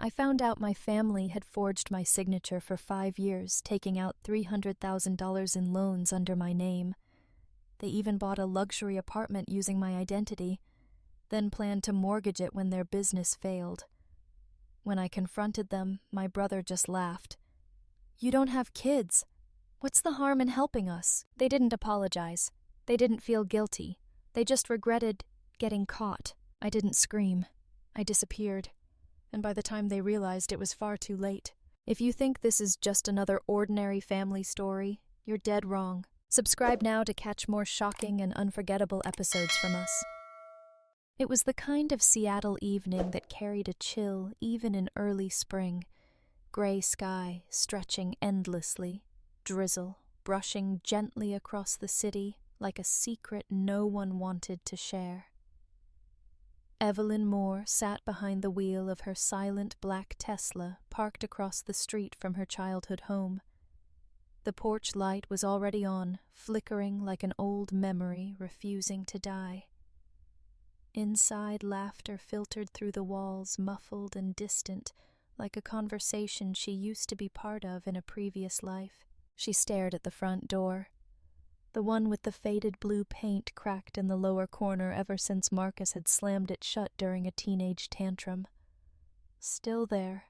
I found out my family had forged my signature for 5 years, taking out $300,000 in loans under my name. They even bought a luxury apartment using my identity, then planned to mortgage it when their business failed. When I confronted them, my brother just laughed. "You don't have kids. What's the harm in helping us?" They didn't apologize. They didn't feel guilty. They just regretted getting caught. I didn't scream. I disappeared. And by the time they realized, it was far too late. If you think this is just another ordinary family story, you're dead wrong. Subscribe now to catch more shocking and unforgettable episodes from us. It was the kind of Seattle evening that carried a chill even in early spring. Gray sky stretching endlessly, drizzle brushing gently across the city like a secret no one wanted to share. Evelyn Moore sat behind the wheel of her silent black Tesla parked across the street from her childhood home. The porch light was already on, flickering like an old memory refusing to die. Inside, laughter filtered through the walls, muffled and distant, like a conversation she used to be part of in a previous life. She stared at the front door. The one with the faded blue paint cracked in the lower corner ever since Marcus had slammed it shut during a teenage tantrum. Still there,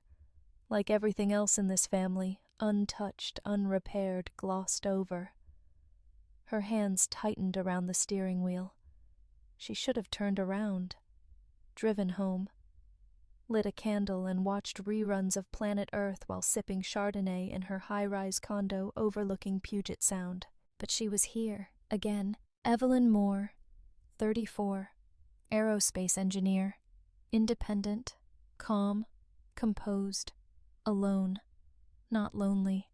like everything else in this family, untouched, unrepaired, glossed over. Her hands tightened around the steering wheel. She should have turned around, driven home, lit a candle and watched reruns of Planet Earth while sipping Chardonnay in her high-rise condo overlooking Puget Sound. But she was here, again. Evelyn Moore, 34, aerospace engineer, independent, calm, composed, alone, not lonely,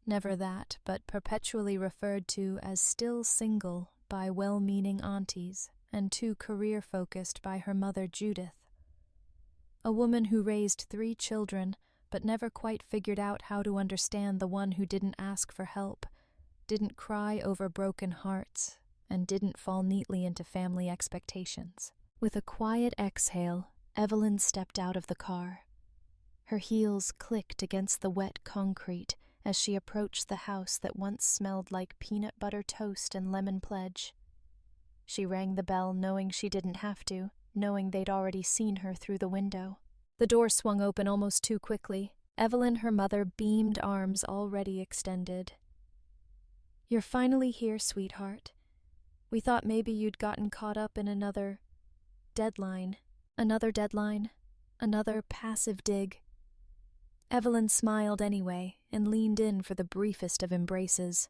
never that, but perpetually referred to as still single by well-meaning aunties and too career-focused by her mother Judith. A woman who raised 3 children but never quite figured out how to understand the one who didn't ask for help, didn't cry over broken hearts, and didn't fall neatly into family expectations. With a quiet exhale, Evelyn stepped out of the car. Her heels clicked against the wet concrete as she approached the house that once smelled like peanut butter toast and lemon pledge. She rang the bell knowing she didn't have to, knowing they'd already seen her through the window. The door swung open almost too quickly. Evelyn, her mother, beamed, arms already extended. "You're finally here, sweetheart. We thought maybe you'd gotten caught up in another deadline, another passive dig." Evelyn smiled anyway and leaned in for the briefest of embraces.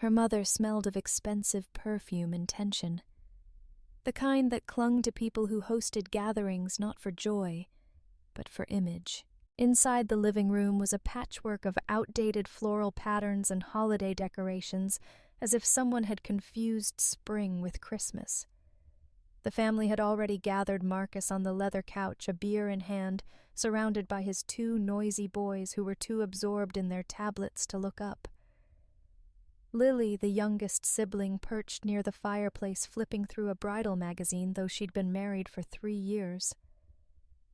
Her mother smelled of expensive perfume and tension, the kind that clung to people who hosted gatherings not for joy, but for image. Inside the living room was a patchwork of outdated floral patterns and holiday decorations, as if someone had confused spring with Christmas. The family had already gathered Marcus on the leather couch, a beer in hand, surrounded by his 2 noisy boys who were too absorbed in their tablets to look up. Lily, the youngest sibling, perched near the fireplace flipping through a bridal magazine, though she'd been married for 3 years.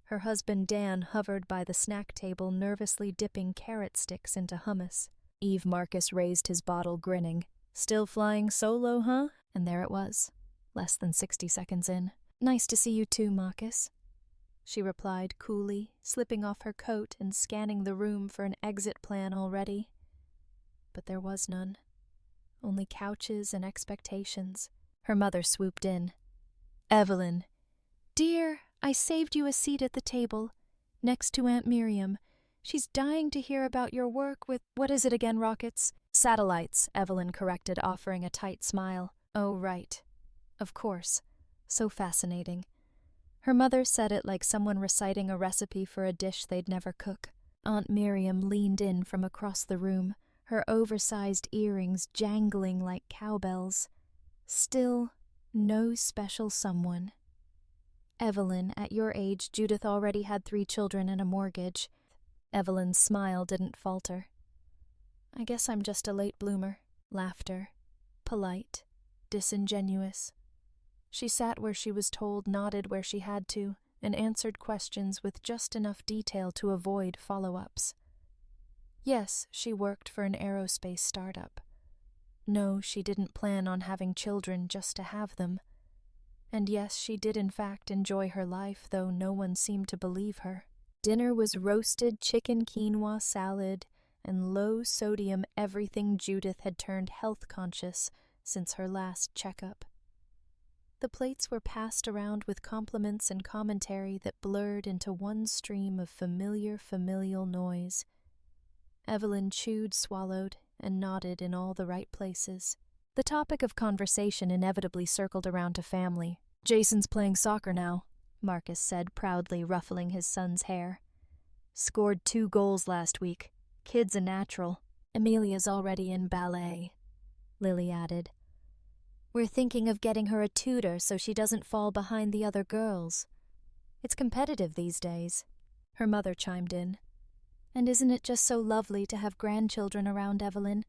Her husband Dan hovered by the snack table, nervously dipping carrot sticks into hummus. Eve Marcus raised his bottle, grinning. "Still flying solo, huh?" And there it was, less than 60 seconds in. "Nice to see you too, Marcus," she replied coolly, slipping off her coat and scanning the room for an exit plan already. But there was none. Only couches and expectations. Her mother swooped in. "Evelyn." "Dear, I saved you a seat at the table, next to Aunt Miriam. She's dying to hear about your work with—" "What is it again, Rockets?" "Satellites," Evelyn corrected, offering a tight smile. "Oh, right. Of course. So fascinating." Her mother said it like someone reciting a recipe for a dish they'd never cook. Aunt Miriam leaned in from across the room, her oversized earrings jangling like cowbells. Still, no special someone. "Evelyn, at your age, Judith already had 3 children and a mortgage." Evelyn's smile didn't falter. "I guess I'm just a late bloomer." Laughter. Polite. Disingenuous. She sat where she was told, nodded where she had to, and answered questions with just enough detail to avoid follow-ups. Yes, she worked for an aerospace startup. No, she didn't plan on having children just to have them. And yes, she did in fact enjoy her life, though no one seemed to believe her. Dinner was roasted chicken quinoa salad and low-sodium everything. Judith had turned health-conscious since her last checkup. The plates were passed around with compliments and commentary that blurred into one stream of familial noise. Evelyn chewed, swallowed, and nodded in all the right places. The topic of conversation inevitably circled around to family. "Jason's playing soccer now," Marcus said, proudly ruffling his son's hair. "Scored 2 goals last week. Kid's a natural." "Amelia's already in ballet," Lily added. "We're thinking of getting her a tutor so she doesn't fall behind the other girls. It's competitive these days," her mother chimed in. "And isn't it just so lovely to have grandchildren around, Evelyn?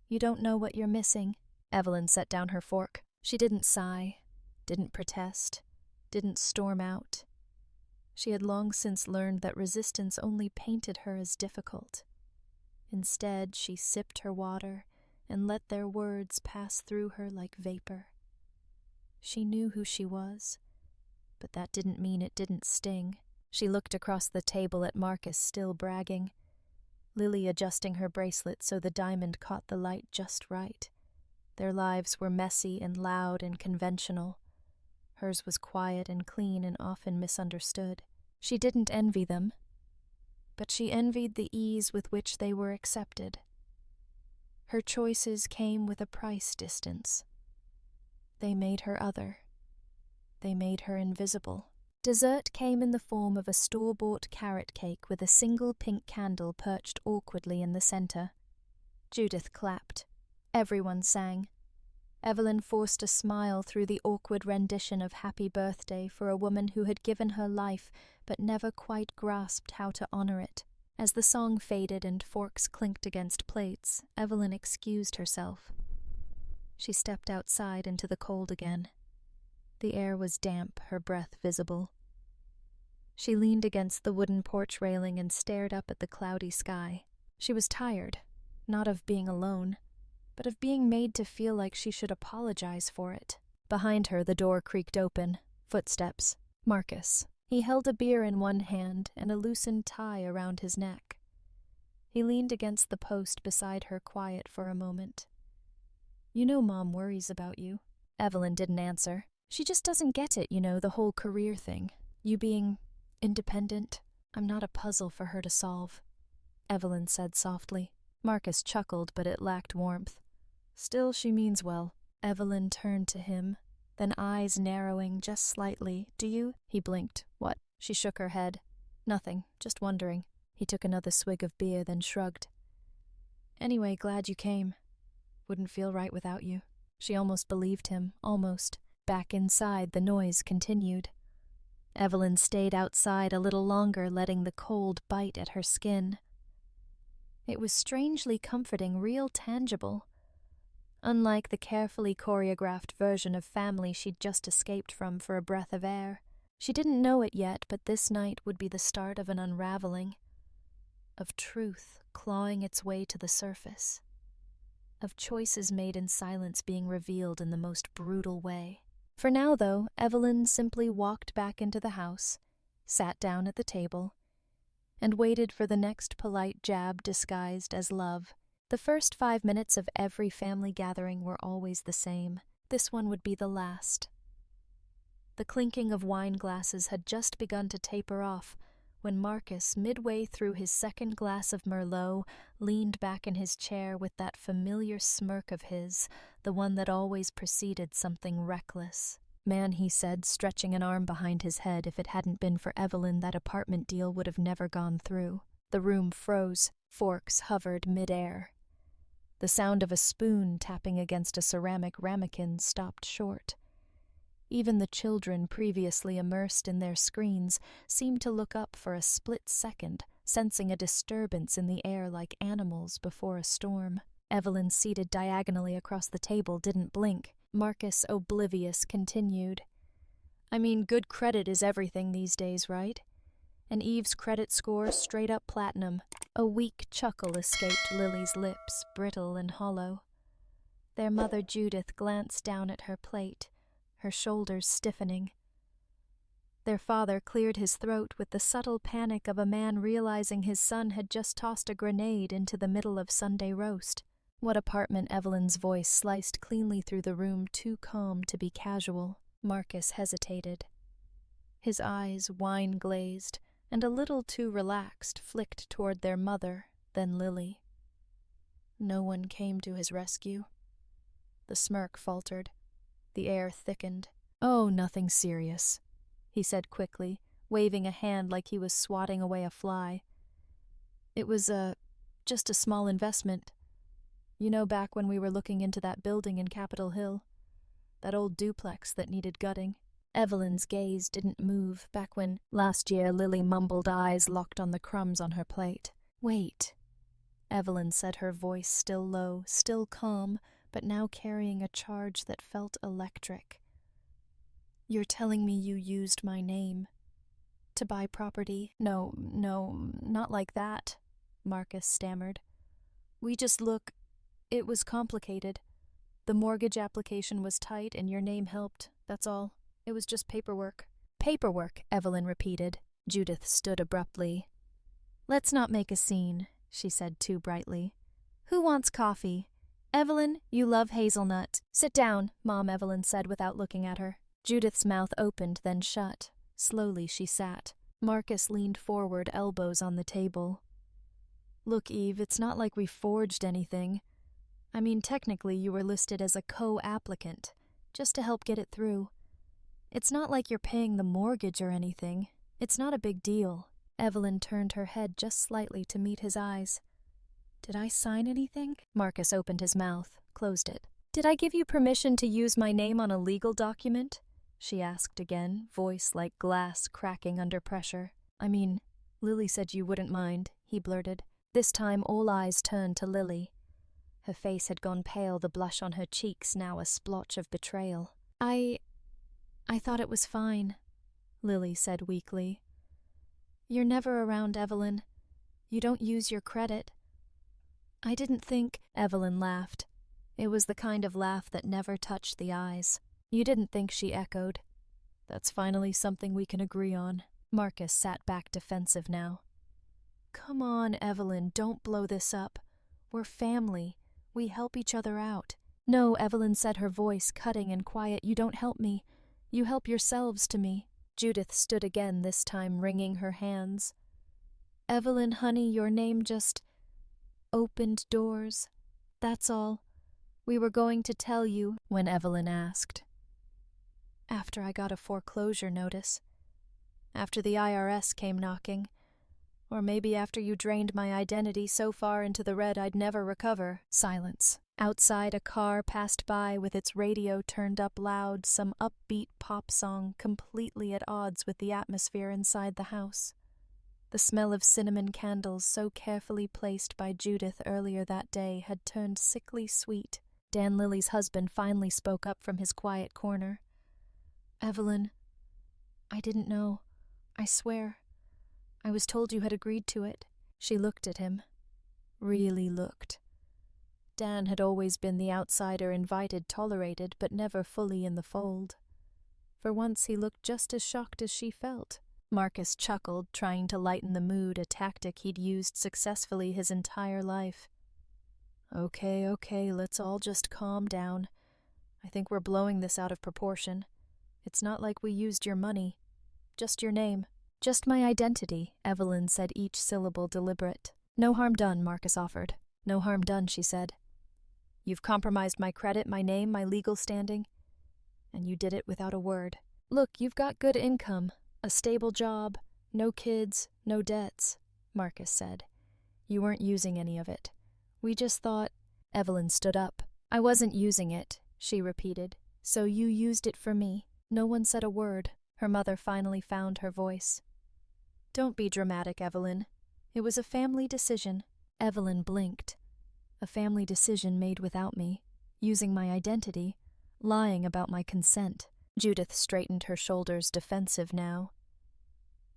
You don't know what you're missing." Evelyn set down her fork. She didn't sigh, didn't protest, didn't storm out. She had long since learned that resistance only painted her as difficult. Instead, she sipped her water and let their words pass through her like vapor. She knew who she was, but that didn't mean it didn't sting. She looked across the table at Marcus, still bragging, Lily adjusting her bracelet so the diamond caught the light just right. Their lives were messy and loud and conventional. Hers was quiet and clean and often misunderstood. She didn't envy them, but she envied the ease with which they were accepted. Her choices came with a price distance. They made her other. They made her invisible. Dessert came in the form of a store-bought carrot cake with a single pink candle perched awkwardly in the center. Judith clapped. Everyone sang. Evelyn forced a smile through the awkward rendition of Happy Birthday for a woman who had given her life but never quite grasped how to honor it. As the song faded and forks clinked against plates, Evelyn excused herself. She stepped outside into the cold again. The air was damp, her breath visible. She leaned against the wooden porch railing and stared up at the cloudy sky. She was tired, not of being alone, but of being made to feel like she should apologize for it. Behind her, the door creaked open. Footsteps. Marcus. He held a beer in one hand and a loosened tie around his neck. He leaned against the post beside her, quiet for a moment. "You know Mom worries about you." Evelyn didn't answer. "She just doesn't get it, the whole career thing. You being independent. I'm not a puzzle for her to solve," Evelyn said softly. Marcus chuckled, but it lacked warmth. "Still, she means well." Evelyn turned to him, then eyes narrowing just slightly. "Do you?" He blinked. "What?" She shook her head. "Nothing, just wondering." He took another swig of beer, then shrugged. "Anyway, glad you came. Wouldn't feel right without you." She almost believed him, almost. Back inside, the noise continued. Evelyn stayed outside a little longer, letting the cold bite at her skin. It was strangely comforting, real tangible. Unlike the carefully choreographed version of family she'd just escaped from for a breath of air. She didn't know it yet, but this night would be the start of an unraveling. Of truth clawing its way to the surface. Of choices made in silence being revealed in the most brutal way. For now, though, Evelyn simply walked back into the house, sat down at the table, and waited for the next polite jab disguised as love. The first 5 minutes of every family gathering were always the same. This one would be the last. The clinking of wine glasses had just begun to taper off when Marcus, midway through his second glass of Merlot, leaned back in his chair with that familiar smirk of his, the one that always preceded something reckless. "Man," he said, stretching an arm behind his head, "if it hadn't been for Evelyn, that apartment deal would have never gone through." The room froze. Forks hovered mid-air. The sound of a spoon tapping against a ceramic ramekin stopped short. Even the children, previously immersed in their screens, seemed to look up for a split second, sensing a disturbance in the air like animals before a storm. Evelyn, seated diagonally across the table, didn't blink. Marcus, oblivious, continued. I mean, good credit is everything these days, right? And Eve's credit score straight up platinum. A weak chuckle escaped Lily's lips, brittle and hollow. Their mother Judith glanced down at her plate, her shoulders stiffening. Their father cleared his throat with the subtle panic of a man realizing his son had just tossed a grenade into the middle of Sunday roast. What apartment? Evelyn's voice sliced cleanly through the room, too calm to be casual. Marcus hesitated. His eyes, wine-glazed, and a little too relaxed, flicked toward their mother, then Lily. No one came to his rescue. The smirk faltered. The air thickened. "Oh, nothing serious," he said quickly, waving a hand like he was swatting away a fly. "It was just a small investment. You know, back when we were looking into that building in Capitol Hill, that old duplex that needed gutting." Evelyn's gaze didn't move back when last year Lily mumbled, eyes locked on the crumbs on her plate. "Wait," Evelyn said, her voice still low, still calm, but now carrying a charge that felt electric. "You're telling me you used my name to buy property?" No, not like that," Marcus stammered. It was complicated. The mortgage application was tight and your name helped, that's all. It was just paperwork." "Paperwork," Evelyn repeated. Judith stood abruptly. "Let's not make a scene," she said too brightly. "Who wants coffee? Evelyn, you love hazelnut." "Sit down," Mom Evelyn said without looking at her. Judith's mouth opened, then shut. Slowly she sat. Marcus leaned forward, elbows on the table. "Look, Eve, it's not like we forged anything. I mean, technically you were listed as a co-applicant, just to help get it through. It's not like you're paying the mortgage or anything. It's not a big deal." Evelyn turned her head just slightly to meet his eyes. "Did I sign anything?" Marcus opened his mouth, closed it. "Did I give you permission to use my name on a legal document?" she asked again, voice like glass cracking under pressure. "I mean, Lily said you wouldn't mind," he blurted. This time all eyes turned to Lily. Her face had gone pale, the blush on her cheeks now a splotch of betrayal. I thought it was fine," Lily said weakly. "You're never around, Evelyn. You don't use your credit. I didn't think—" Evelyn laughed. It was the kind of laugh that never touched the eyes. "You didn't think," she echoed. "That's finally something we can agree on." Marcus sat back defensive now. "Come on, Evelyn, don't blow this up. We're family. We help each other out." "No," Evelyn said, her voice cutting and quiet. "You don't help me. You help yourselves to me." Judith stood again, this time wringing her hands. "Evelyn, honey, your name just opened doors. That's all. We were going to tell you when Evelyn asked. After I got a foreclosure notice. After the IRS came knocking. Or maybe after you drained my identity so far into the red I'd never recover." Silence. Outside, a car passed by with its radio turned up loud, some upbeat pop song completely at odds with the atmosphere inside the house. The smell of cinnamon candles so carefully placed by Judith earlier that day had turned sickly sweet. Dan Lily's husband finally spoke up from his quiet corner. "Evelyn, I didn't know. I swear. I was told you had agreed to it." She looked at him. Really looked. Dan had always been the outsider, invited, tolerated, but never fully in the fold. For once he looked just as shocked as she felt. Marcus chuckled, trying to lighten the mood, a tactic he'd used successfully his entire life. Okay, let's all just calm down. I think we're blowing this out of proportion. It's not like we used your money. Just your name. "Just my identity," Evelyn said, each syllable deliberate. "No harm done," Marcus offered. "No harm done," she said. "You've compromised my credit, my name, my legal standing. And you did it without a word. Look, you've got good income, a stable job, no kids, no debts," Marcus said. "You weren't using any of it. We just thought—" Evelyn stood up. "I wasn't using it," she repeated. "So you used it for me." No one said a word. Her mother finally found her voice. "Don't be dramatic, Evelyn. It was a family decision." Evelyn blinked. A family decision made without me, using my identity, lying about my consent. Judith straightened her shoulders, defensive now.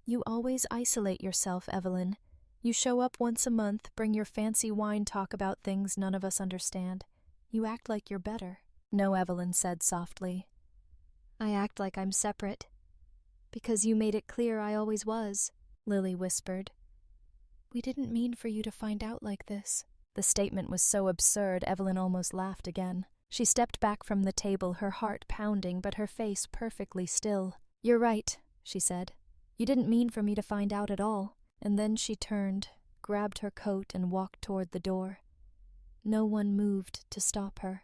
You always isolate yourself, Evelyn. You show up once a month, bring your fancy wine talk about things none of us understand. You act like you're better. No, Evelyn said softly. I act like I'm separate. Because you made it clear I always was, Lily whispered. We didn't mean for you to find out like this. The statement was so absurd, Evelyn almost laughed again. She stepped back from the table, her heart pounding, but her face perfectly still. You're right, she said. You didn't mean for me to find out at all. And then she turned, grabbed her coat, and walked toward the door. No one moved to stop her.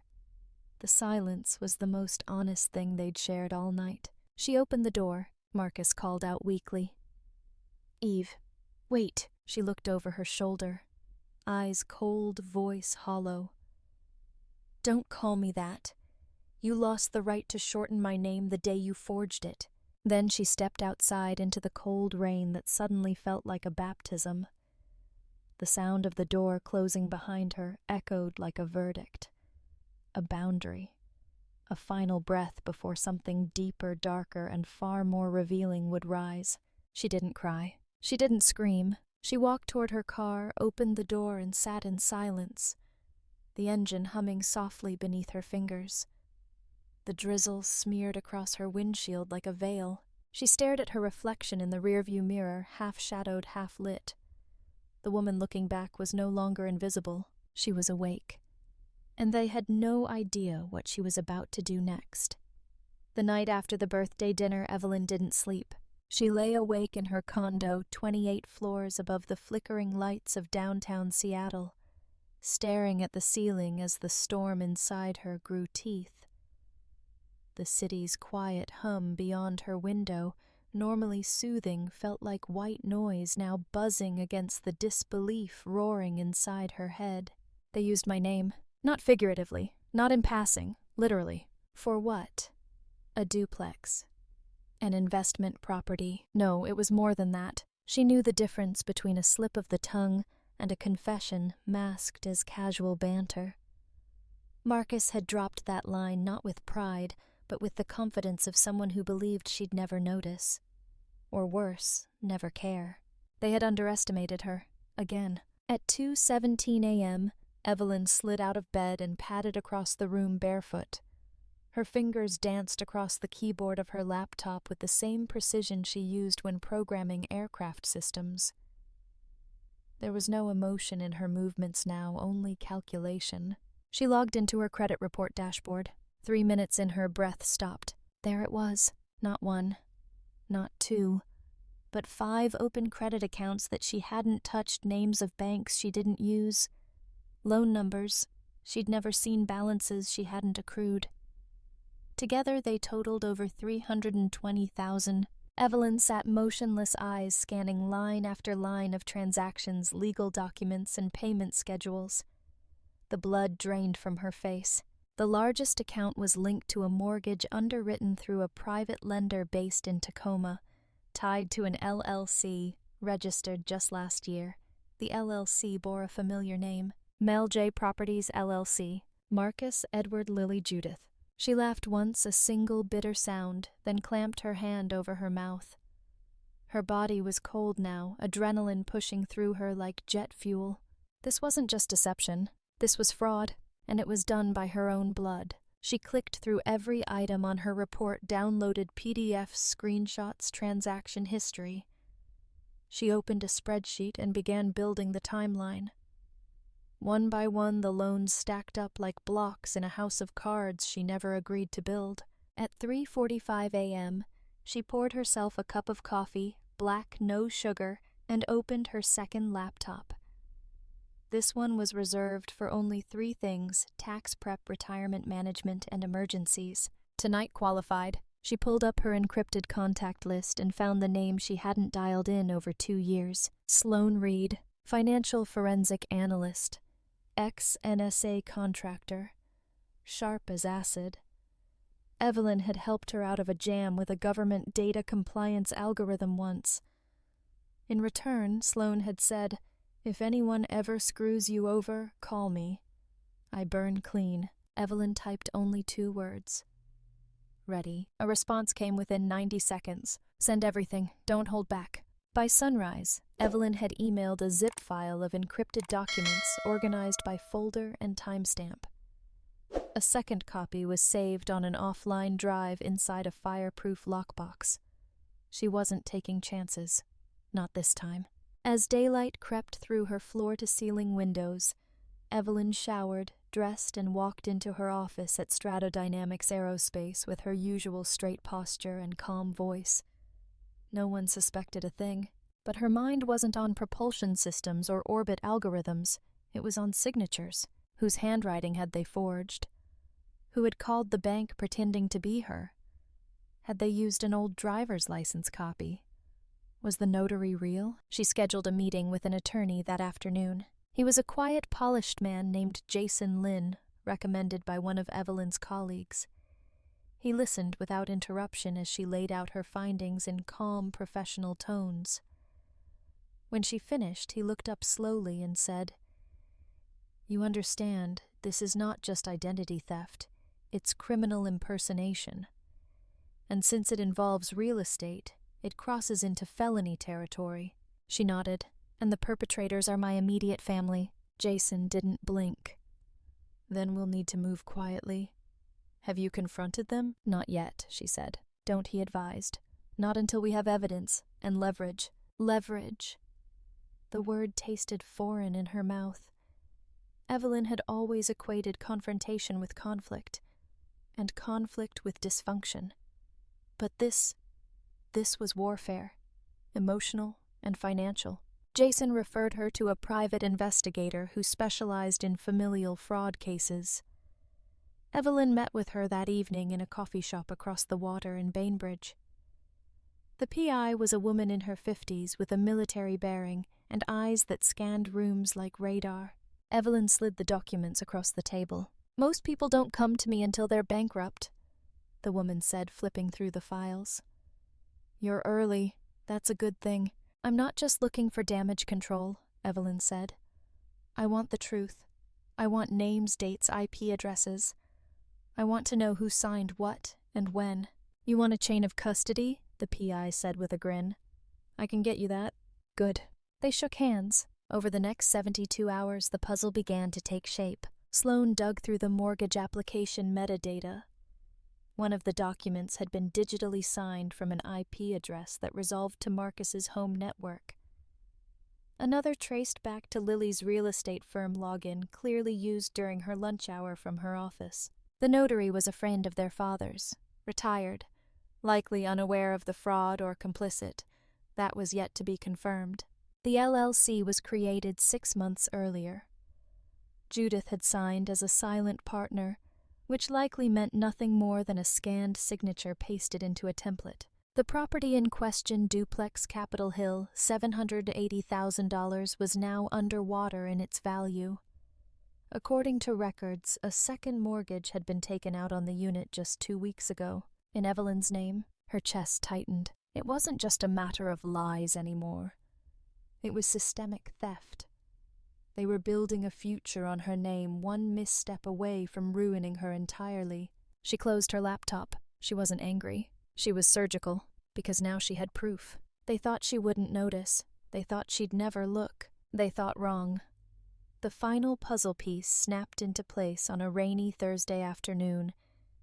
The silence was the most honest thing they'd shared all night. She opened the door. Marcus called out weakly. Eve, wait. She looked over her shoulder. Eyes cold, voice hollow. Don't call me that. You lost the right to shorten my name the day you forged it. Then she stepped outside into the cold rain that suddenly felt like a baptism. The sound of the door closing behind her echoed like a verdict. A boundary. A final breath before something deeper, darker, and far more revealing would rise. She didn't cry. She didn't scream. She walked toward her car, opened the door, and sat in silence, the engine humming softly beneath her fingers. The drizzle smeared across her windshield like a veil. She stared at her reflection in the rearview mirror, half-shadowed, half-lit. The woman looking back was no longer invisible. She was awake. And they had no idea what she was about to do next. The night after the birthday dinner, Evelyn didn't sleep. She lay awake in her condo, 28 floors above the flickering lights of downtown Seattle, staring at the ceiling as the storm inside her grew teeth. The city's quiet hum beyond her window, normally soothing, felt like white noise now buzzing against the disbelief roaring inside her head. They used my name, not figuratively, not in passing, literally. For what? A duplex. An investment property. No, it was more than that. She knew the difference between a slip of the tongue and a confession masked as casual banter. Marcus had dropped that line not with pride, but with the confidence of someone who believed she'd never notice. Or worse, never care. They had underestimated her. Again. At 2:17 a.m., Evelyn slid out of bed and padded across the room barefoot. Her fingers danced across the keyboard of her laptop with the same precision she used when programming aircraft systems. There was no emotion in her movements now, only calculation. She logged into her credit report dashboard. 3 minutes in, her breath stopped. There it was. Not 1, not 2, but 5 open credit accounts that she hadn't touched, names of banks she didn't use, loan numbers. She'd never seen balances she hadn't accrued. Together they totaled over $320,000. Evelyn sat motionless, eyes scanning line after line of transactions, legal documents, and payment schedules. The blood drained from her face. The largest account was linked to a mortgage underwritten through a private lender based in Tacoma, tied to an LLC, registered just last year. The LLC bore a familiar name, Mel J. Properties, LLC. Marcus Edward Lily Judith. She laughed once, a single bitter sound, then clamped her hand over her mouth. Her body was cold now, adrenaline pushing through her like jet fuel. This wasn't just deception. This was fraud, and it was done by her own blood. She clicked through every item on her report, downloaded PDFs, screenshots, transaction history. She opened a spreadsheet and began building the timeline. One by one, the loans stacked up like blocks in a house of cards she never agreed to build. At 3:45 a.m., she poured herself a cup of coffee, black, no sugar, and opened her second laptop. This one was reserved for only 3 things: tax prep, retirement management, and emergencies. Tonight qualified. She pulled up her encrypted contact list and found the name she hadn't dialed in over 2 years. Sloan Reed, financial forensic analyst, ex-NSA contractor, sharp as acid. Evelyn had helped her out of a jam with a government data compliance algorithm once. In return, Sloan had said, "If anyone ever screws you over, call me. I burn clean." Evelyn typed only 2 words. Ready. A response came within 90 seconds. Send everything. Don't hold back. By sunrise, Evelyn had emailed a zip file of encrypted documents organized by folder and timestamp. A second copy was saved on an offline drive inside a fireproof lockbox. She wasn't taking chances. Not this time. As daylight crept through her floor-to-ceiling windows, Evelyn showered, dressed, and walked into her office at Stratodynamics Aerospace with her usual straight posture and calm voice. No one suspected a thing, but her mind wasn't on propulsion systems or orbit algorithms. It was on signatures. Whose handwriting had they forged? Who had called the bank pretending to be her? Had they used an old driver's license copy? Was the notary real? She scheduled a meeting with an attorney that afternoon. He was a quiet, polished man named Jason Lynn, recommended by one of Evelyn's colleagues. He listened without interruption as she laid out her findings in calm, professional tones. When she finished, he looked up slowly and said, "You understand, this is not just identity theft. It's criminal impersonation. And since it involves real estate, it crosses into felony territory." She nodded. "And the perpetrators are my immediate family." Jason didn't blink. "Then we'll need to move quietly. Have you confronted them?" "Not yet," she said. "Don't," he advised. "Not until we have evidence and leverage." Leverage. The word tasted foreign in her mouth. Evelyn had always equated confrontation with conflict, and conflict with dysfunction. But this was warfare, emotional and financial. Jason referred her to a private investigator who specialized in familial fraud cases. Evelyn met with her that evening in a coffee shop across the water in Bainbridge. The PI was a woman in her 50s with a military bearing and eyes that scanned rooms like radar. Evelyn slid the documents across the table. "Most people don't come to me until they're bankrupt," the woman said, flipping through the files. "You're early. That's a good thing." "I'm not just looking for damage control," Evelyn said. "I want the truth. I want names, dates, IP addresses. I want to know who signed what and when." "You want a chain of custody?" the PI said with a grin. "I can get you that." "Good." They shook hands. Over the next 72 hours, the puzzle began to take shape. Sloane dug through the mortgage application metadata. One of the documents had been digitally signed from an IP address that resolved to Marcus's home network. Another traced back to Lily's real estate firm login, clearly used during her lunch hour from her office. The notary was a friend of their father's, retired, likely unaware of the fraud or complicit. That was yet to be confirmed. The LLC was created 6 months earlier. Judith had signed as a silent partner, which likely meant nothing more than a scanned signature pasted into a template. The property in question, duplex Capitol Hill, $780,000, was now underwater in its value. According to records, a second mortgage had been taken out on the unit just 2 weeks ago. In Evelyn's name, her chest tightened. It wasn't just a matter of lies anymore. It was systemic theft. They were building a future on her name, one misstep away from ruining her entirely. She closed her laptop. She wasn't angry. She was surgical, because now she had proof. They thought she wouldn't notice. They thought she'd never look. They thought wrong. The final puzzle piece snapped into place on a rainy Thursday afternoon,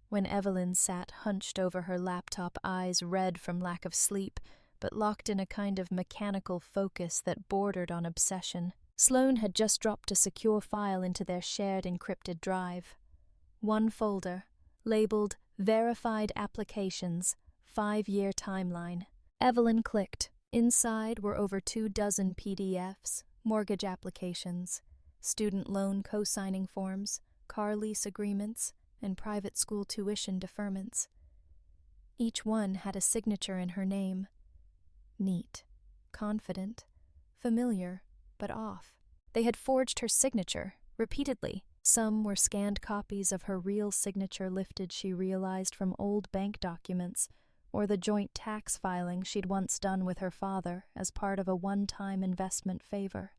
when Evelyn sat hunched over her laptop, eyes red from lack of sleep, but locked in a kind of mechanical focus that bordered on obsession. Sloane had just dropped a secure file into their shared encrypted drive. One folder, labeled Verified Applications, 5-year timeline. Evelyn clicked. Inside were over 24 PDFs, mortgage applications, student loan co-signing forms, car lease agreements, and private school tuition deferments. Each one had a signature in her name. Neat, confident, familiar, but off. They had forged her signature, repeatedly. Some were scanned copies of her real signature lifted, she realized, from old bank documents, or the joint tax filing she'd once done with her father as part of a one-time investment favor.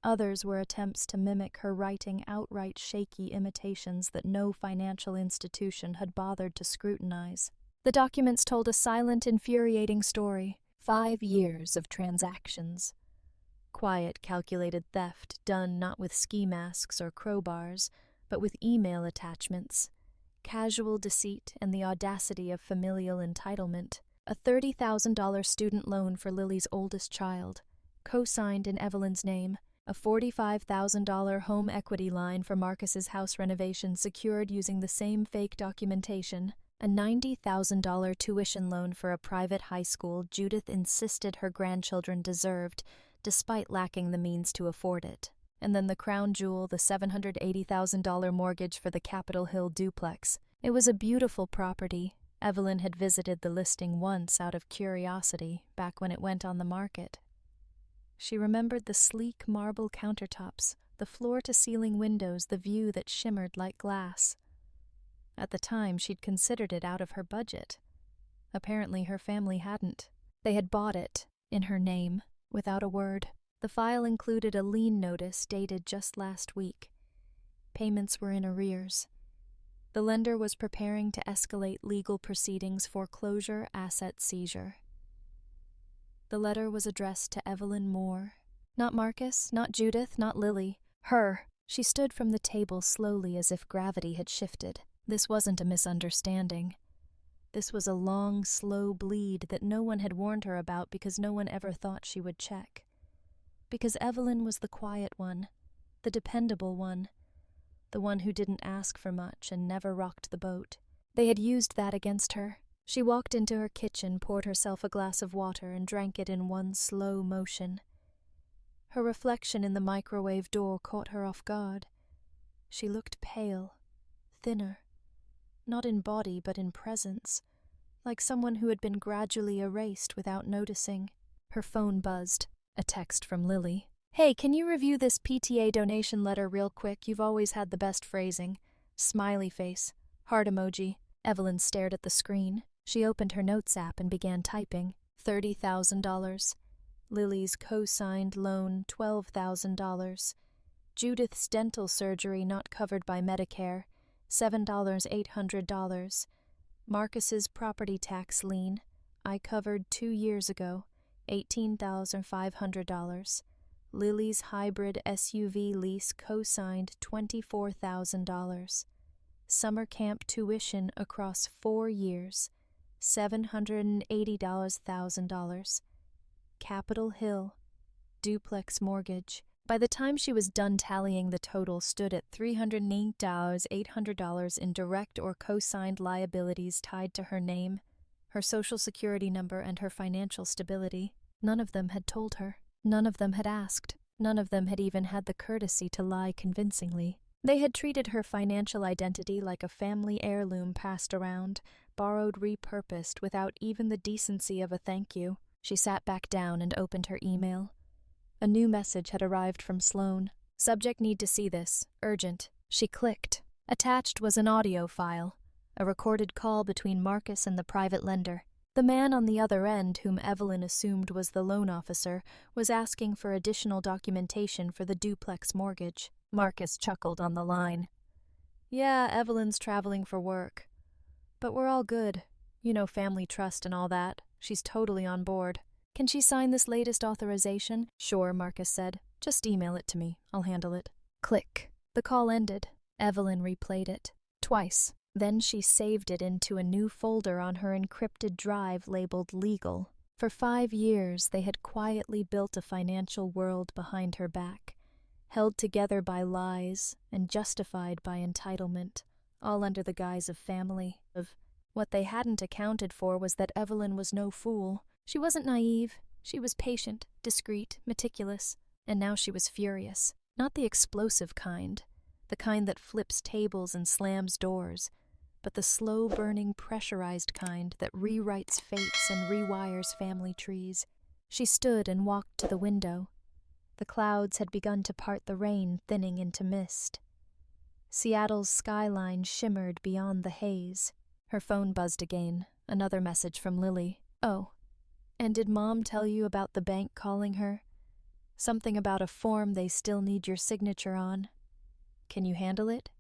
Others were attempts to mimic her writing outright shaky imitations that no financial institution had bothered to scrutinize. The documents told a silent, infuriating story. 5 years of transactions. Quiet, calculated theft done not with ski masks or crowbars, but with email attachments. Casual deceit and the audacity of familial entitlement. A $30,000 student loan for Lily's oldest child, co-signed in Evelyn's name. A $45,000 home equity line for Marcus's house renovation secured using the same fake documentation. A $90,000 tuition loan for a private high school Judith insisted her grandchildren deserved, despite lacking the means to afford it. And then the crown jewel, the $780,000 mortgage for the Capitol Hill duplex. It was a beautiful property. Evelyn had visited the listing once out of curiosity, back when it went on the market. She remembered the sleek marble countertops, the floor-to-ceiling windows, the view that shimmered like glass. At the time, she'd considered it out of her budget. Apparently, her family hadn't. They had bought it, in her name, without a word. The file included a lien notice dated just last week. Payments were in arrears. The lender was preparing to escalate legal proceedings, foreclosure, asset seizure. The letter was addressed to Evelyn Moore. Not Marcus, not Judith, not Lily. Her. She stood from the table slowly as if gravity had shifted. This wasn't a misunderstanding. This was a long, slow bleed that no one had warned her about because no one ever thought she would check. Because Evelyn was the quiet one, the dependable one, the one who didn't ask for much and never rocked the boat. They had used that against her. She walked into her kitchen, poured herself a glass of water, and drank it in one slow motion. Her reflection in the microwave door caught her off guard. She looked pale, thinner, not in body but in presence, like someone who had been gradually erased without noticing. Her phone buzzed. A text from Lily. "Hey, can you review this PTA donation letter real quick? You've always had the best phrasing." Smiley face. Heart emoji. Evelyn stared at the screen. She opened her notes app and began typing. $30,000. Lily's co-signed loan, $12,000. Judith's dental surgery not covered by Medicare, $7,800. Marcus's property tax lien, I covered 2 years ago, $18,500. Lily's hybrid SUV lease co-signed, $24,000. Summer camp tuition across 4 years, $780,000. Capitol Hill, duplex mortgage. By the time she was done tallying, the total stood at $308,800 in direct or co-signed liabilities tied to her name, her social security number, and her financial stability. None of them had told her. None of them had asked. None of them had even had the courtesy to lie convincingly. They had treated her financial identity like a family heirloom passed around, borrowed, repurposed, without even the decency of a thank you. She sat back down and opened her email. A new message had arrived from Sloan. Subject: need to see this. Urgent. She clicked. Attached was an audio file, a recorded call between Marcus and the private lender. The man on the other end, whom Evelyn assumed was the loan officer, was asking for additional documentation for the duplex mortgage. Marcus chuckled on the line. "Yeah, Evelyn's traveling for work. But we're all good. You know, family trust and all that. She's totally on board. Can she sign this latest authorization?" "Sure," Marcus said. "Just email it to me. I'll handle it." Click. The call ended. Evelyn replayed it. Twice. Then she saved it into a new folder on her encrypted drive labeled Legal. For 5 years, they had quietly built a financial world behind her back, held together by lies and justified by entitlement, all under the guise of family. What they hadn't accounted for was that Evelyn was no fool. She wasn't naive. She was patient, discreet, meticulous. And now she was furious. Not the explosive kind, the kind that flips tables and slams doors, but the slow-burning, pressurized kind that rewrites fates and rewires family trees. She stood and walked to the window. The clouds had begun to part, the rain thinning into mist. Seattle's skyline shimmered beyond the haze. Her phone buzzed again, another message from Lily. "Oh, and did Mom tell you about the bank calling her? Something about a form they still need your signature on. Can you handle it?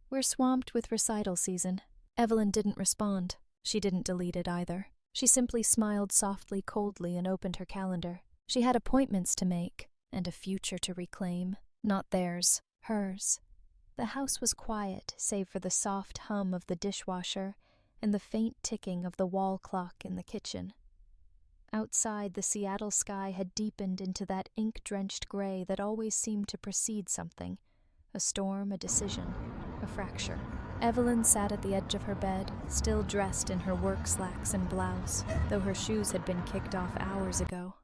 We're swamped with recital season. Evelyn didn't respond. She didn't delete it either. She simply smiled softly, coldly, and opened her calendar. She had appointments to make, and a future to reclaim. Not theirs, hers. The house was quiet, save for the soft hum of the dishwasher and the faint ticking of the wall clock in the kitchen. Outside, the Seattle sky had deepened into that ink-drenched gray that always seemed to precede something. A storm, a decision, a fracture. Evelyn sat at the edge of her bed, still dressed in her work slacks and blouse, though her shoes had been kicked off hours ago.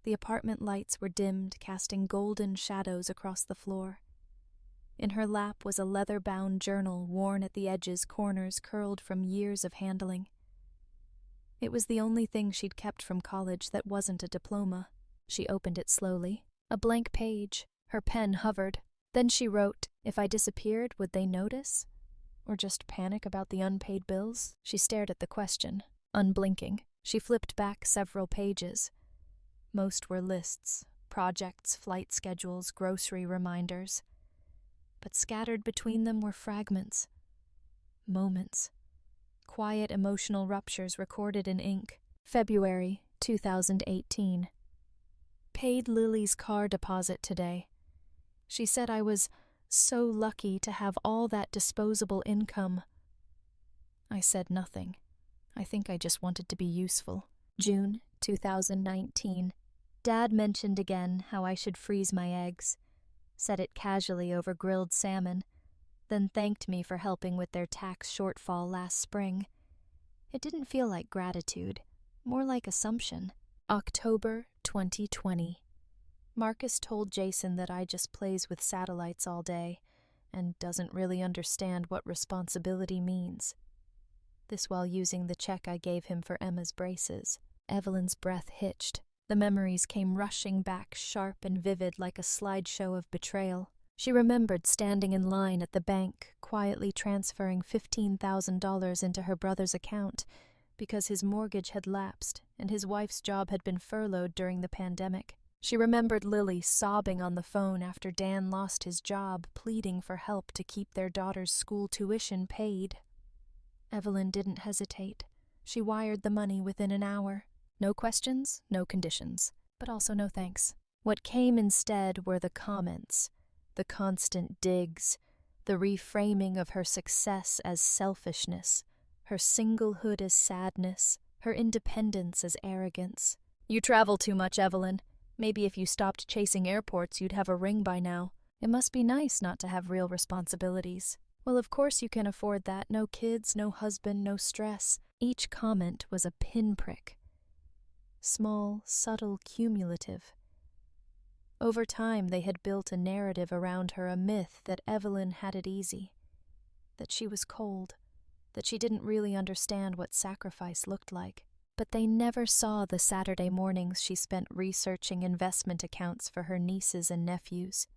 The apartment lights were dimmed, casting golden shadows across the floor. In her lap was a leather-bound journal, worn at the edges, corners curled from years of handling. It was the only thing she'd kept from college that wasn't a diploma. She opened it slowly. A blank page. Her pen hovered. Then she wrote, "If I disappeared, would they notice? Or just panic about the unpaid bills?" She stared at the question, unblinking. She flipped back several pages. Most were lists, projects, flight schedules, grocery reminders. But scattered between them were fragments. Moments. Quiet emotional ruptures recorded in ink. February 2018. Paid Lily's car deposit today. She said I was so lucky to have all that disposable income. I said nothing. I think I just wanted to be useful. June 2019. Dad mentioned again how I should freeze my eggs. Said it casually over grilled salmon, then thanked me for helping with their tax shortfall last spring. It didn't feel like gratitude, more like assumption. October 2020. Marcus told Jason that I just plays with satellites all day and doesn't really understand what responsibility means. This while using the check I gave him for Emma's braces. Evelyn's breath hitched. The memories came rushing back, sharp and vivid like a slideshow of betrayal. She remembered standing in line at the bank, quietly transferring $15,000 into her brother's account because his mortgage had lapsed and his wife's job had been furloughed during the pandemic. She remembered Lily sobbing on the phone after Dan lost his job, pleading for help to keep their daughter's school tuition paid. Evelyn didn't hesitate. She wired the money within an hour. No questions, no conditions, but also no thanks. What came instead were the comments, the constant digs, the reframing of her success as selfishness, her singlehood as sadness, her independence as arrogance. "You travel too much, Evelyn. Maybe if you stopped chasing airports, you'd have a ring by now. It must be nice not to have real responsibilities. Well, of course you can afford that. No kids, no husband, no stress." Each comment was a pinprick. Small, subtle, cumulative. Over time, they had built a narrative around her, a myth that Evelyn had it easy, that she was cold, that she didn't really understand what sacrifice looked like. But they never saw the Saturday mornings she spent researching investment accounts for her nieces and nephews,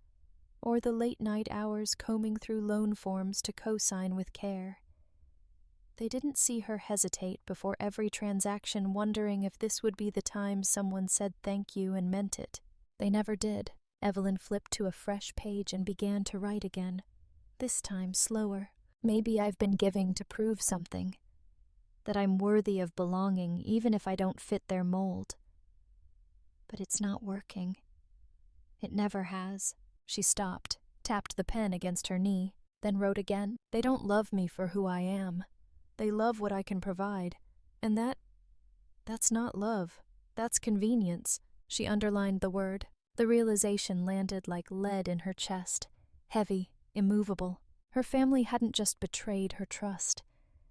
or the late-night hours combing through loan forms to co-sign with care. They didn't see her hesitate before every transaction, wondering if this would be the time someone said thank you and meant it. They never did. Evelyn flipped to a fresh page and began to write again. This time slower. Maybe I've been giving to prove something. That I'm worthy of belonging, even if I don't fit their mold. But it's not working. It never has. She stopped, tapped the pen against her knee, then wrote again. They don't love me for who I am. They love what I can provide. And that's not love. That's convenience. She underlined the word. The realization landed like lead in her chest, heavy, immovable. Her family hadn't just betrayed her trust.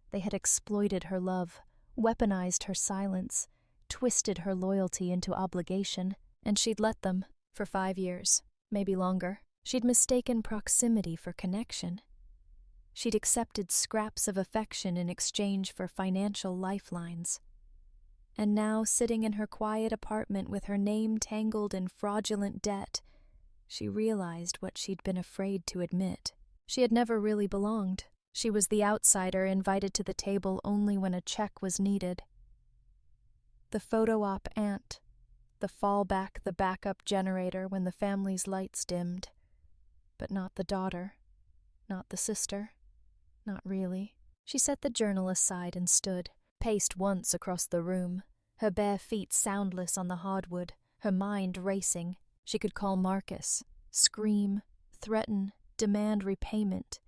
They had exploited her love, weaponized her silence, twisted her loyalty into obligation, and she'd let them for 5 years, maybe longer. She'd mistaken proximity for connection. She'd accepted scraps of affection in exchange for financial lifelines. And now, sitting in her quiet apartment with her name tangled in fraudulent debt, she realized what she'd been afraid to admit. She had never really belonged. She was the outsider invited to the table only when a check was needed. The photo op aunt, the fallback, the backup generator when the family's lights dimmed. But not the daughter, not the sister, not really. She set the journal aside and stood, paced once across the room, her bare feet soundless on the hardwood, her mind racing. She could call Marcus, scream, threaten, demand repayment.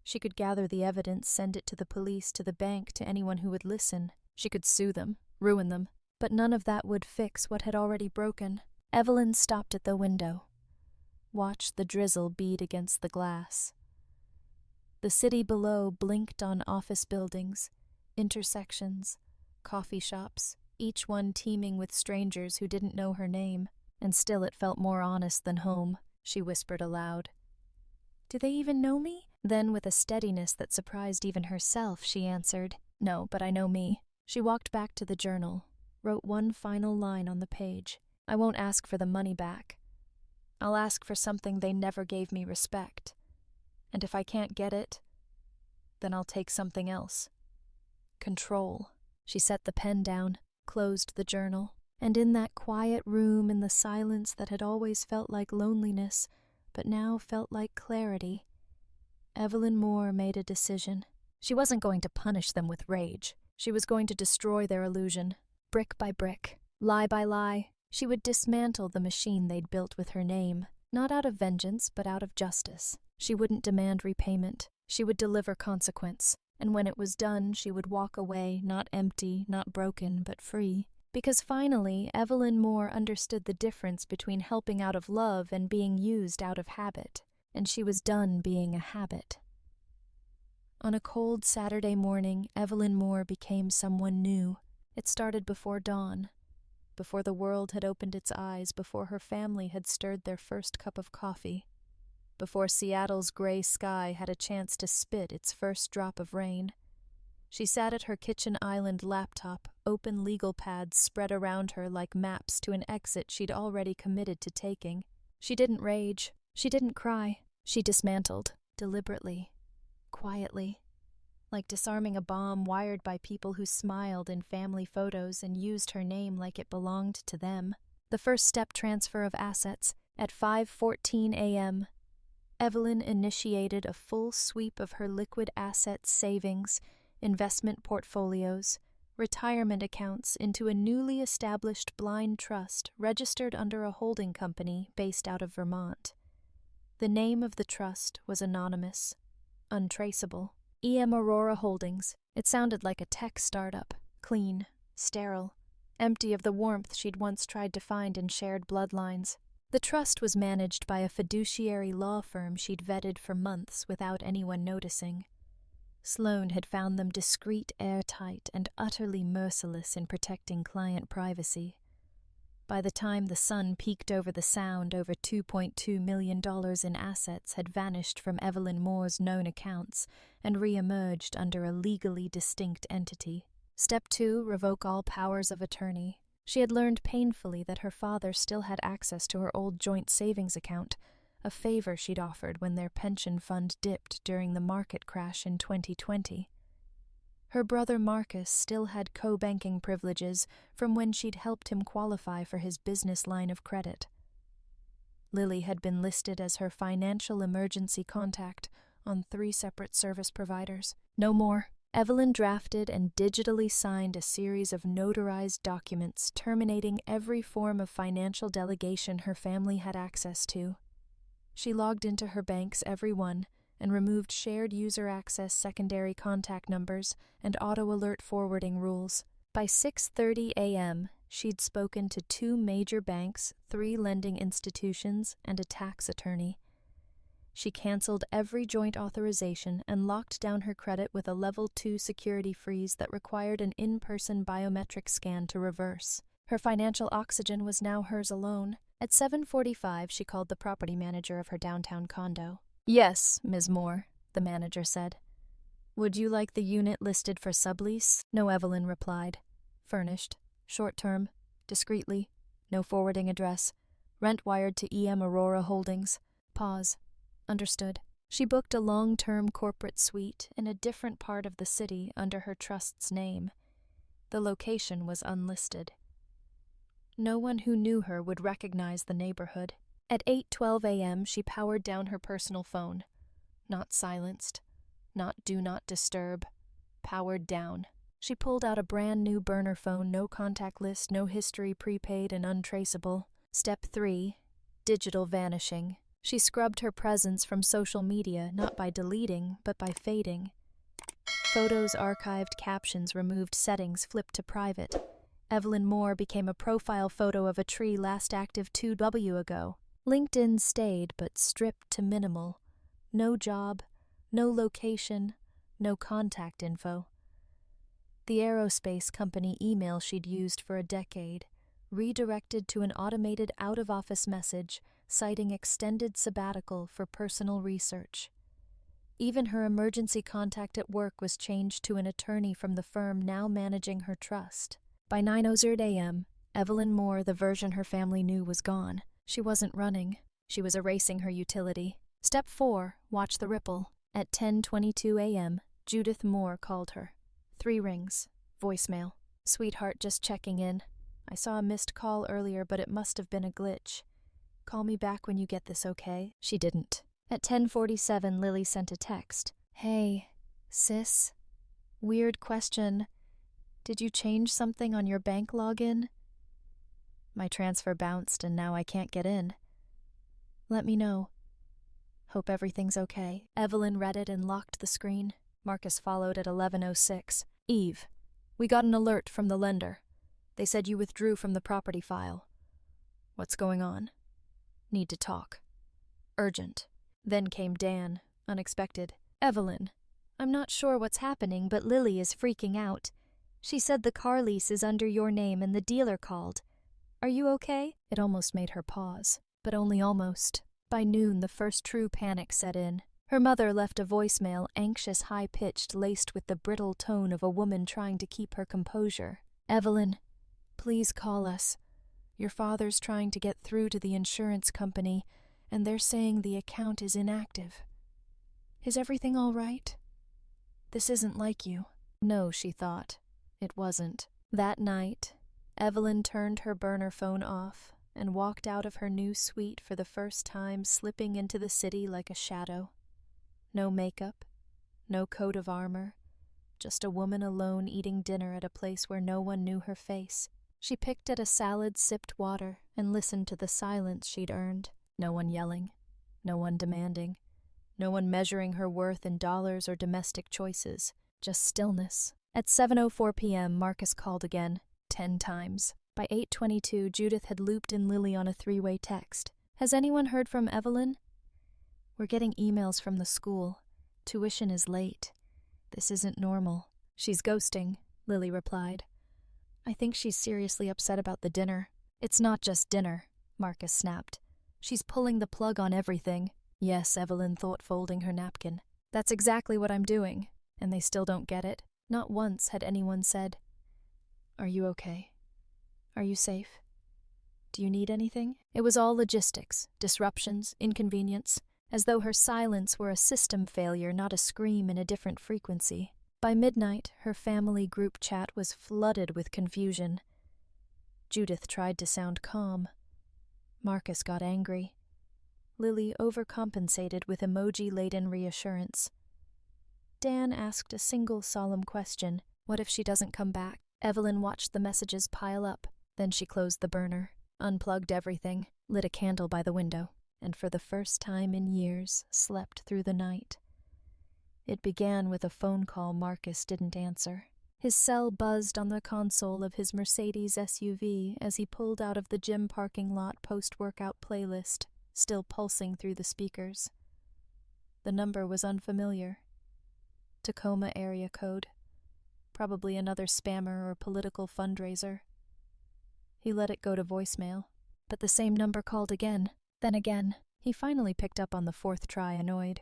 She could gather the evidence, send it to the police, to the bank, to anyone who would listen. She could sue them, ruin them, but none of that would fix what had already broken. Evelyn stopped at the window, watched the drizzle beat against the glass. The city below blinked on office buildings, intersections, coffee shops, each one teeming with strangers who didn't know her name. And still it felt more honest than home, she whispered aloud. Do they even know me? Then, with a steadiness that surprised even herself, she answered, No, but I know me. She walked back to the journal, wrote one final line on the page. I won't ask for the money back. I'll ask for something they never gave me: respect. And if I can't get it, then I'll take something else. Control. She set the pen down, closed the journal. And in that quiet room, in the silence that had always felt like loneliness, but now felt like clarity, Evelyn Moore made a decision. She wasn't going to punish them with rage. She was going to destroy their illusion, brick by brick, lie by lie. She would dismantle the machine they'd built with her name, not out of vengeance, but out of justice. She wouldn't demand repayment. She would deliver consequence. And when it was done, she would walk away, not empty, not broken, but free. Because finally, Evelyn Moore understood the difference between helping out of love and being used out of habit, and she was done being a habit. On a cold Saturday morning, Evelyn Moore became someone new. It started before dawn, before the world had opened its eyes, before her family had stirred their first cup of coffee, before Seattle's gray sky had a chance to spit its first drop of rain. She sat at her kitchen island laptop, open legal pads spread around her like maps to an exit she'd already committed to taking. She didn't rage. She didn't cry. She dismantled, deliberately, quietly, like disarming a bomb wired by people who smiled in family photos and used her name like it belonged to them. The first step: transfer of assets. At 5:14 a.m., Evelyn initiated a full sweep of her liquid assets, savings, investment portfolios, retirement accounts into a newly established blind trust registered under a holding company based out of Vermont. The name of the trust was anonymous, untraceable. E.M. Aurora Holdings. It sounded like a tech startup, clean, sterile, empty of the warmth she'd once tried to find in shared bloodlines. The trust was managed by a fiduciary law firm she'd vetted for months without anyone noticing. Sloane had found them discreet, airtight, and utterly merciless in protecting client privacy. By the time the sun peeked over the Sound, over $2.2 million in assets had vanished from Evelyn Moore's known accounts and re-emerged under a legally distinct entity. Step 2, revoke all powers of attorney. She had learned painfully that her father still had access to her old joint savings account, a favor she'd offered when their pension fund dipped during the market crash in 2020. Her brother Marcus still had co-banking privileges from when she'd helped him qualify for his business line of credit. Lily had been listed as her financial emergency contact on 3 separate service providers. No more. Evelyn drafted and digitally signed a series of notarized documents terminating every form of financial delegation her family had access to. She logged into her bank's every one and removed shared user access secondary contact numbers and auto-alert forwarding rules. By 6:30 a.m., she'd spoken to 2 major banks, 3 lending institutions, and a tax attorney. She canceled every joint authorization and locked down her credit with a Level 2 security freeze that required an in-person biometric scan to reverse. Her financial oxygen was now hers alone. At 7:45, she called the property manager of her downtown condo. "Yes, Ms. Moore," the manager said. "Would you like the unit listed for sublease?" "No," Evelyn replied. "Furnished. Short-term. Discreetly. No forwarding address. Rent wired to E.M. Aurora Holdings." Pause. Understood. She booked a long-term corporate suite in a different part of the city under her trust's name. The location was unlisted. No one who knew her would recognize the neighborhood. At 8:12 a.m., she powered down her personal phone. Not silenced, not do not disturb, powered down. She pulled out a brand new burner phone, no contact list, no history, prepaid and untraceable. Step 3, digital vanishing. She scrubbed her presence from social media, not by deleting, but by fading. Photos archived, captions removed, settings flipped to private. Evelyn Moore became a profile photo of a tree last active 2W ago. LinkedIn stayed, but stripped to minimal. No job, no location, no contact info. The aerospace company email she'd used for a decade, redirected to an automated out-of-office message citing extended sabbatical for personal research. Even her emergency contact at work was changed to an attorney from the firm now managing her trust. By 9:00 a.m., Evelyn Moore, the version her family knew, was gone. She wasn't running. She was erasing her utility. Step 4, watch the ripple. At 10:22 a.m., Judith Moore called her. 3 rings. Voicemail. Sweetheart, just checking in. I saw a missed call earlier, but it must have been a glitch. Call me back when you get this, okay? She didn't. At 10:47, Lily sent a text. Hey, sis. Weird question. Did you change something on your bank login? My transfer bounced and now I can't get in. Let me know. Hope everything's okay. Evelyn read it and locked the screen. Marcus followed at 11:06. Eve, we got an alert from the lender. They said you withdrew from the property file. What's going on? Need to talk. Urgent. Then came Dan, unexpected. Evelyn, I'm not sure what's happening, but Lily is freaking out. She said the car lease is under your name and the dealer called. Are you okay? It almost made her pause, but only almost. By noon, the first true panic set in. Her mother left a voicemail, anxious, high-pitched, laced with the brittle tone of a woman trying to keep her composure. Evelyn, please call us. Your father's trying to get through to the insurance company, and they're saying the account is inactive. Is everything all right? This isn't like you. No, she thought. It wasn't. That night, Evelyn turned her burner phone off and walked out of her new suite for the first time, slipping into the city like a shadow. No makeup, no coat of armor, just a woman alone eating dinner at a place where no one knew her face. She picked at a salad, sipped water, and listened to the silence she'd earned. No one yelling, no one demanding, no one measuring her worth in dollars or domestic choices, just stillness. At 7:04 p.m., Marcus called again, 10 times. By 8:22, Judith had looped in Lily on a 3-way text. Has anyone heard from Evelyn? We're getting emails from the school. Tuition is late. This isn't normal. She's ghosting, Lily replied. I think she's seriously upset about the dinner. It's not just dinner, Marcus snapped. She's pulling the plug on everything. Yes, Evelyn thought, folding her napkin. That's exactly what I'm doing. And they still don't get it. Not once had anyone said, Are you okay? Are you safe? Do you need anything? It was all logistics, disruptions, inconvenience, as though her silence were a system failure, not a scream in a different frequency. By midnight, her family group chat was flooded with confusion. Judith tried to sound calm. Marcus got angry. Lily overcompensated with emoji-laden reassurance. Dan asked a single solemn question. What if she doesn't come back? Evelyn watched the messages pile up. Then she closed the burner, unplugged everything, lit a candle by the window, and for the first time in years slept through the night. It began with a phone call Marcus didn't answer. His cell buzzed on the console of his Mercedes SUV as he pulled out of the gym parking lot post-workout playlist, still pulsing through the speakers. The number was unfamiliar. Tacoma area code. Probably another spammer or political fundraiser. He let it go to voicemail, but the same number called again, then again. He finally picked up on the 4th try, annoyed.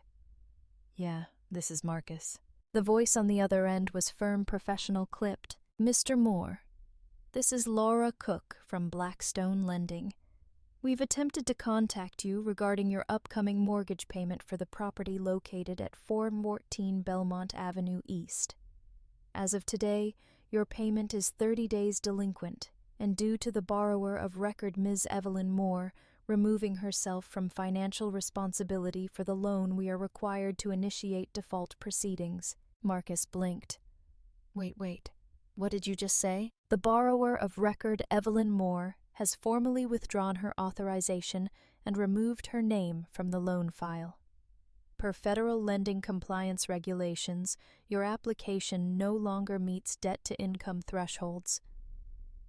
Yeah, this is Marcus. The voice on the other end was firm, professional, clipped. Mr. Moore, this is Laura Cook from Blackstone Lending. We've attempted to contact you regarding your upcoming mortgage payment for the property located at 414 Belmont Avenue East. As of today, your payment is 30 days delinquent. and due to the borrower of record Ms. Evelyn Moore removing herself from financial responsibility for the loan, we are required to initiate default proceedings. Marcus blinked. Wait. What did you just say? The borrower of record Evelyn Moore has formally withdrawn her authorization and removed her name from the loan file. Per federal lending compliance regulations, your application no longer meets debt-to-income thresholds.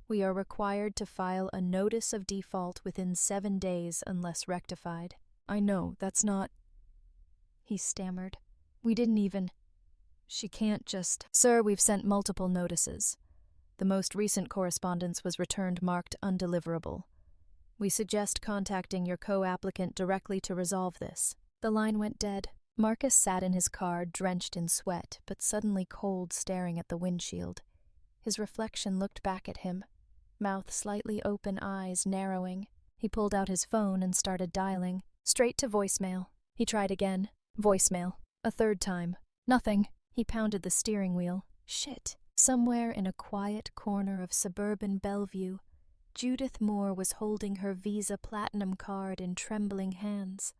We are required to file a notice of default within 7 days unless rectified. I know, that's not... He stammered. We didn't even... She can't just... Sir, we've sent multiple notices. The most recent correspondence was returned marked undeliverable. We suggest contacting your co-applicant directly to resolve this. The line went dead. Marcus sat in his car, drenched in sweat, but suddenly cold, staring at the windshield. His reflection looked back at him, mouth slightly open, eyes narrowing. He pulled out his phone and started dialing. Straight to voicemail. He tried again. Voicemail. A third time. Nothing. He pounded the steering wheel. Shit. Somewhere in a quiet corner of suburban Bellevue, Judith Moore was holding her Visa Platinum card in trembling hands.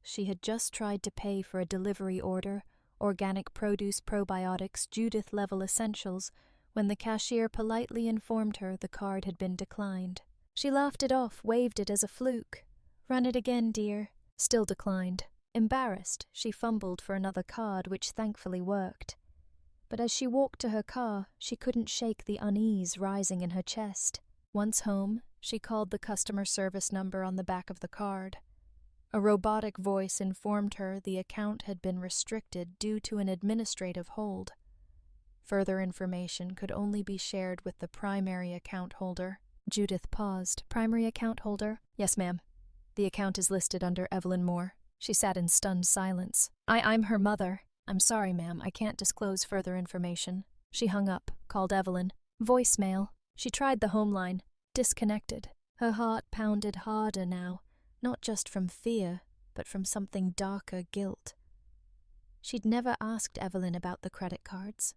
She had just tried to pay for a delivery order, organic produce, probiotics, Judith level essentials, when the cashier politely informed her the card had been declined. She laughed it off, waved it as a fluke. Run it again, dear. Still declined. Embarrassed, she fumbled for another card, which thankfully worked. But as she walked to her car, she couldn't shake the unease rising in her chest. Once home, she called the customer service number on the back of the card. A robotic voice informed her the account had been restricted due to an administrative hold. Further information could only be shared with the primary account holder. Judith paused. Primary account holder? Yes, ma'am. The account is listed under Evelyn Moore. She sat in stunned silence. I'm her mother. I'm sorry, ma'am, I can't disclose further information. She hung up, called Evelyn. Voicemail. She tried the home line. Disconnected. Her heart pounded harder now, not just from fear, but from something darker, guilt. She'd never asked Evelyn about the credit cards.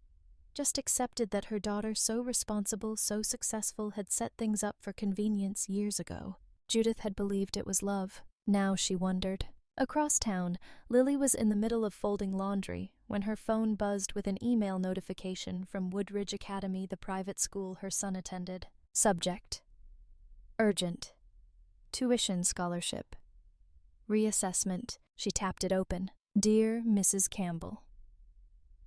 Just accepted that her daughter, so responsible, so successful, had set things up for convenience years ago. Judith had believed it was love. Now she wondered. Across town, Lily was in the middle of folding laundry when her phone buzzed with an email notification from Woodridge Academy, the private school her son attended. Subject: urgent. Tuition scholarship. Reassessment. She tapped it open. Dear Mrs. Campbell,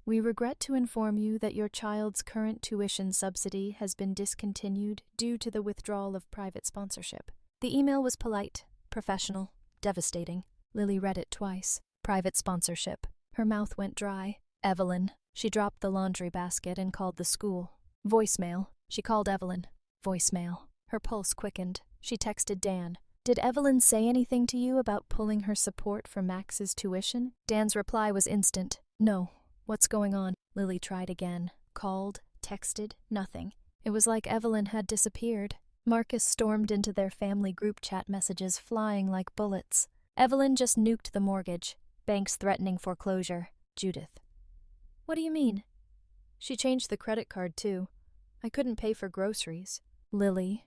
we regret to inform you that your child's current tuition subsidy has been discontinued due to the withdrawal of private sponsorship. The email was polite, professional, devastating. Lily read it twice. Private sponsorship. Her mouth went dry. Evelyn. She dropped the laundry basket and called the school. Voicemail. She called Evelyn. Voicemail. Her pulse quickened. She texted Dan. Did Evelyn say anything to you about pulling her support for Max's tuition? Dan's reply was instant. No. What's going on? Lily tried again. Called, texted, nothing. It was like Evelyn had disappeared. Marcus stormed into their family group chat messages, flying like bullets. Evelyn just nuked the mortgage. Banks threatening foreclosure. Judith. What do you mean? She changed the credit card, too. I couldn't pay for groceries. Lily.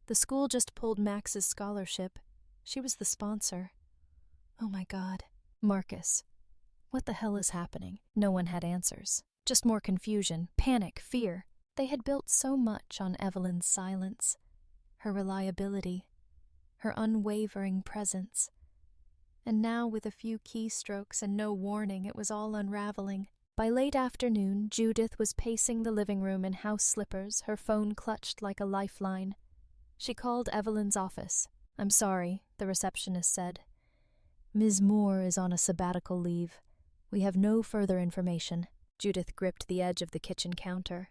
The school just pulled Max's scholarship. She was the sponsor. Oh my God. Marcus. What the hell is happening? No one had answers. Just more confusion, panic, fear. They had built so much on Evelyn's silence. Her reliability. Her unwavering presence. And now, with a few keystrokes and no warning, it was all unraveling. By late afternoon, Judith was pacing the living room in house slippers, her phone clutched like a lifeline. She called Evelyn's office. I'm sorry, the receptionist said. Ms. Moore is on a sabbatical leave. We have no further information. Judith gripped the edge of the kitchen counter.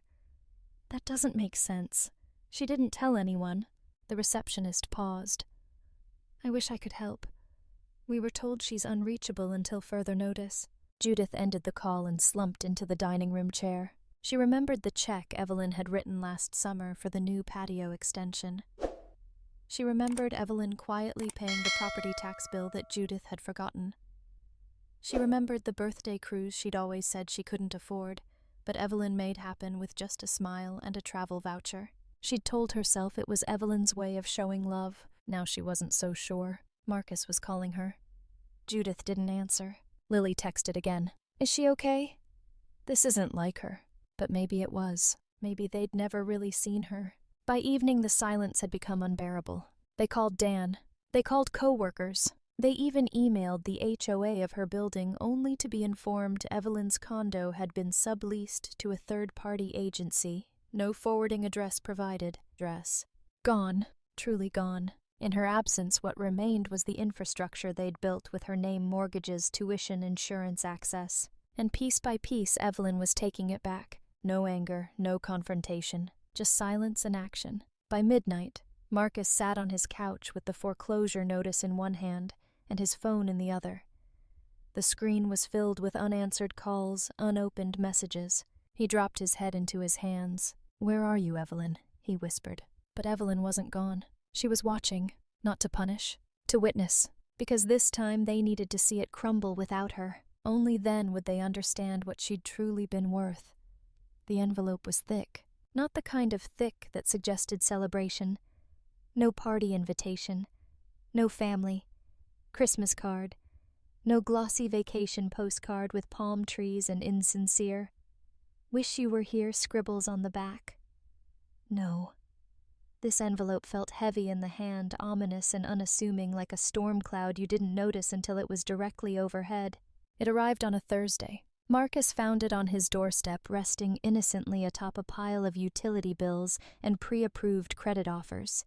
That doesn't make sense. She didn't tell anyone. The receptionist paused. I wish I could help. We were told she's unreachable until further notice. Judith ended the call and slumped into the dining room chair. She remembered the check Evelyn had written last summer for the new patio extension. She remembered Evelyn quietly paying the property tax bill that Judith had forgotten. She remembered the birthday cruise she'd always said she couldn't afford, but Evelyn made happen with just a smile and a travel voucher. She'd told herself it was Evelyn's way of showing love. Now she wasn't so sure. Marcus was calling her. Judith didn't answer. Lily texted again. Is she okay? This isn't like her. But maybe it was. Maybe they'd never really seen her. By evening, the silence had become unbearable. They called Dan. They called co-workers. They even emailed the HOA of her building only to be informed Evelyn's condo had been subleased to a third-party agency. No forwarding address provided. Gone. Truly gone. In her absence, what remained was the infrastructure they'd built with her name, mortgages, tuition, insurance access. And piece by piece, Evelyn was taking it back. No anger, no confrontation, just silence and action. By midnight, Marcus sat on his couch with the foreclosure notice in one hand and his phone in the other. The screen was filled with unanswered calls, unopened messages. He dropped his head into his hands. "Where are you, Evelyn?" he whispered. But Evelyn wasn't gone. She was watching, not to punish, to witness, because this time they needed to see it crumble without her. Only then would they understand what she'd truly been worth. The envelope was thick, not the kind of thick that suggested celebration. No party invitation, no family, Christmas card, no glossy vacation postcard with palm trees and insincere, "Wish you were here" scribbles on the back. No. This envelope felt heavy in the hand, ominous and unassuming, like a storm cloud you didn't notice until it was directly overhead. It arrived on a Thursday. Marcus found it on his doorstep, resting innocently atop a pile of utility bills and pre-approved credit offers.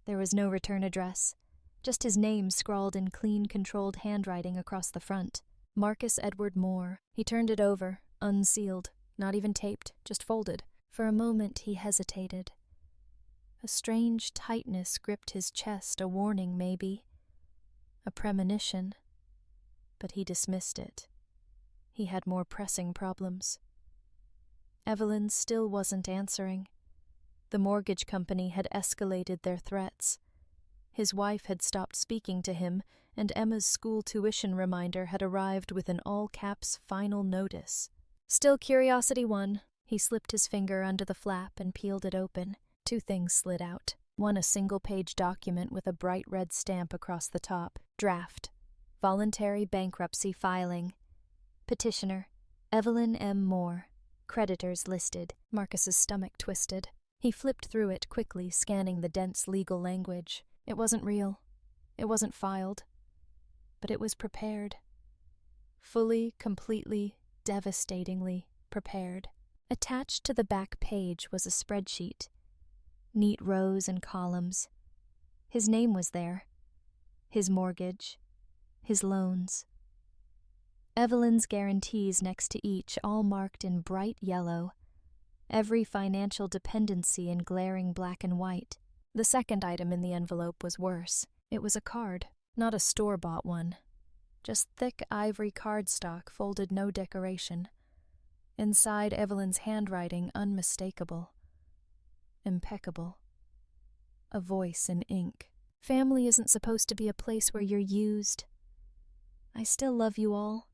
There was no return address, just his name scrawled in clean, controlled handwriting across the front. Marcus Edward Moore. He turned it over, unsealed, not even taped, just folded. For a moment he hesitated. A strange tightness gripped his chest, a warning maybe, a premonition. But he dismissed it. He had more pressing problems. Evelyn still wasn't answering. The mortgage company had escalated their threats. His wife had stopped speaking to him, and Emma's school tuition reminder had arrived with an all-caps final notice. Still curiosity won. He slipped his finger under the flap and peeled it open. 2 things slid out. One, a single-page document with a bright red stamp across the top. Draft. Voluntary bankruptcy filing. Petitioner, Evelyn M. Moore. Creditors listed. Marcus's stomach twisted. He flipped through it quickly, scanning the dense legal language. It wasn't real. It wasn't filed. But it was prepared. Fully, completely, devastatingly prepared. Attached to the back page was a spreadsheet. Neat rows and columns. His name was there. His mortgage. His loans. Evelyn's guarantees next to each, all marked in bright yellow. Every financial dependency in glaring black and white. The second item in the envelope was worse. It was a card, not a store-bought one. Just thick ivory cardstock, folded no decoration. Inside, Evelyn's handwriting unmistakable. Impeccable. A voice in ink. Family isn't supposed to be a place where you're used. I still love you all.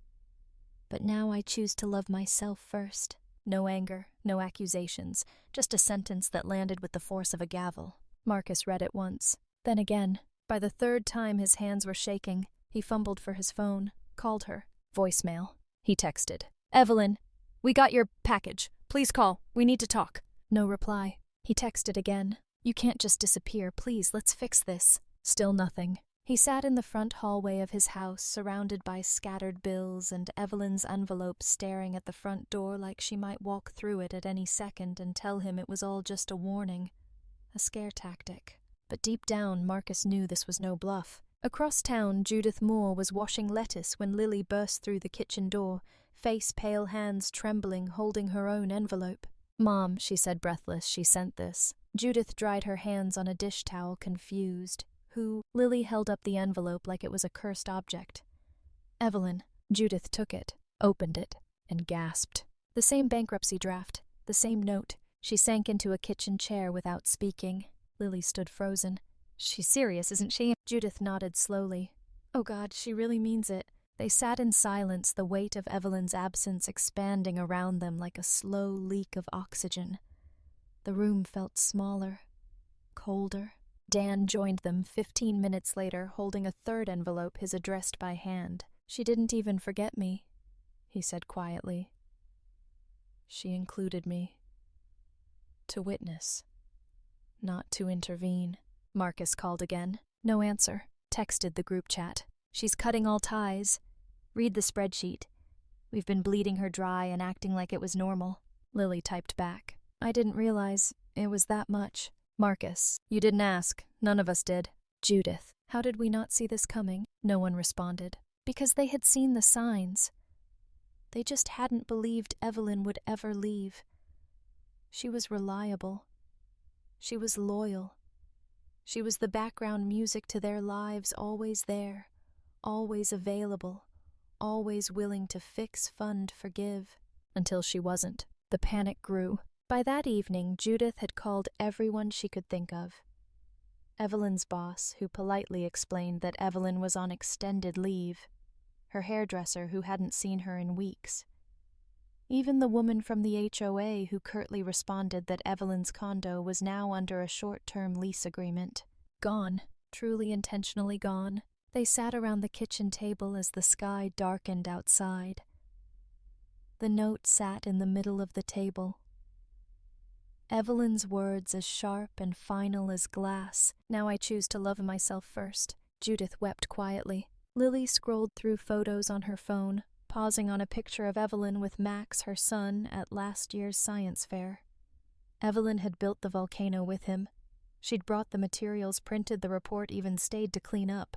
But now I choose to love myself first. No anger, no accusations, just a sentence that landed with the force of a gavel. Marcus read it once, then again. By the 3rd time his hands were shaking, he fumbled for his phone, called her. Voicemail. He texted. "Evelyn, we got your package. Please call. We need to talk." No reply. He texted again. "You can't just disappear. Please, let's fix this." Still nothing. He sat in the front hallway of his house, surrounded by scattered bills and Evelyn's envelope staring at the front door like she might walk through it at any second and tell him it was all just a warning, a scare tactic. But deep down, Marcus knew this was no bluff. Across town, Judith Moore was washing lettuce when Lily burst through the kitchen door, face pale, hands trembling, holding her own envelope. "Mom," she said breathless, "she sent this." Judith dried her hands on a dish towel, confused. "Who?" Lily held up the envelope like it was a cursed object. "Evelyn." Judith took it, opened it, and gasped. The same bankruptcy draft, the same note. She sank into a kitchen chair without speaking. Lily stood frozen. "She's serious, isn't she?" Judith nodded slowly. "Oh God, she really means it." They sat in silence, the weight of Evelyn's absence expanding around them like a slow leak of oxygen. The room felt smaller, colder. Dan joined them 15 minutes later, holding a third envelope his addressed by hand. "She didn't even forget me," he said quietly. "She included me. To witness, not to intervene." Marcus called again. No answer. Texted the group chat. "She's cutting all ties. Read the spreadsheet. We've been bleeding her dry and acting like it was normal." Lily typed back. "I didn't realize it was that much." Marcus: "You didn't ask. None of us did." Judith: "How did we not see this coming?" No one responded. Because they had seen the signs. They just hadn't believed Evelyn would ever leave. She was reliable. She was loyal. She was the background music to their lives, always there, always available, always willing to fix, fund, forgive. Until she wasn't. The panic grew. By that evening, Judith had called everyone she could think of. Evelyn's boss, who politely explained that Evelyn was on extended leave. Her hairdresser, who hadn't seen her in weeks. Even the woman from the HOA, who curtly responded that Evelyn's condo was now under a short-term lease agreement. Gone. Truly intentionally gone. They sat around the kitchen table as the sky darkened outside. The note sat in the middle of the table. Evelyn's words as sharp and final as glass. "Now I choose to love myself first." Judith wept quietly. Lily scrolled through photos on her phone, pausing on a picture of Evelyn with Max, her son, at last year's science fair. Evelyn had built the volcano with him. She'd brought the materials, printed the report, even stayed to clean up.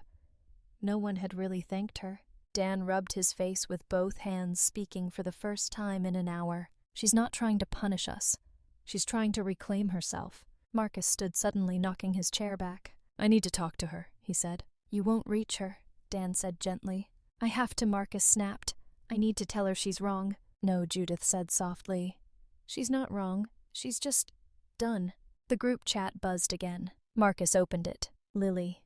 No one had really thanked her. Dan rubbed his face with both hands, speaking for the first time in an hour. "She's not trying to punish us. She's trying to reclaim herself." Marcus stood suddenly, knocking his chair back. "I need to talk to her," he said. "You won't reach her," Dan said gently. "I have to," Marcus snapped. "I need to tell her she's wrong." "No," Judith said softly. "She's not wrong. She's just done." The group chat buzzed again. Marcus opened it. "Lily."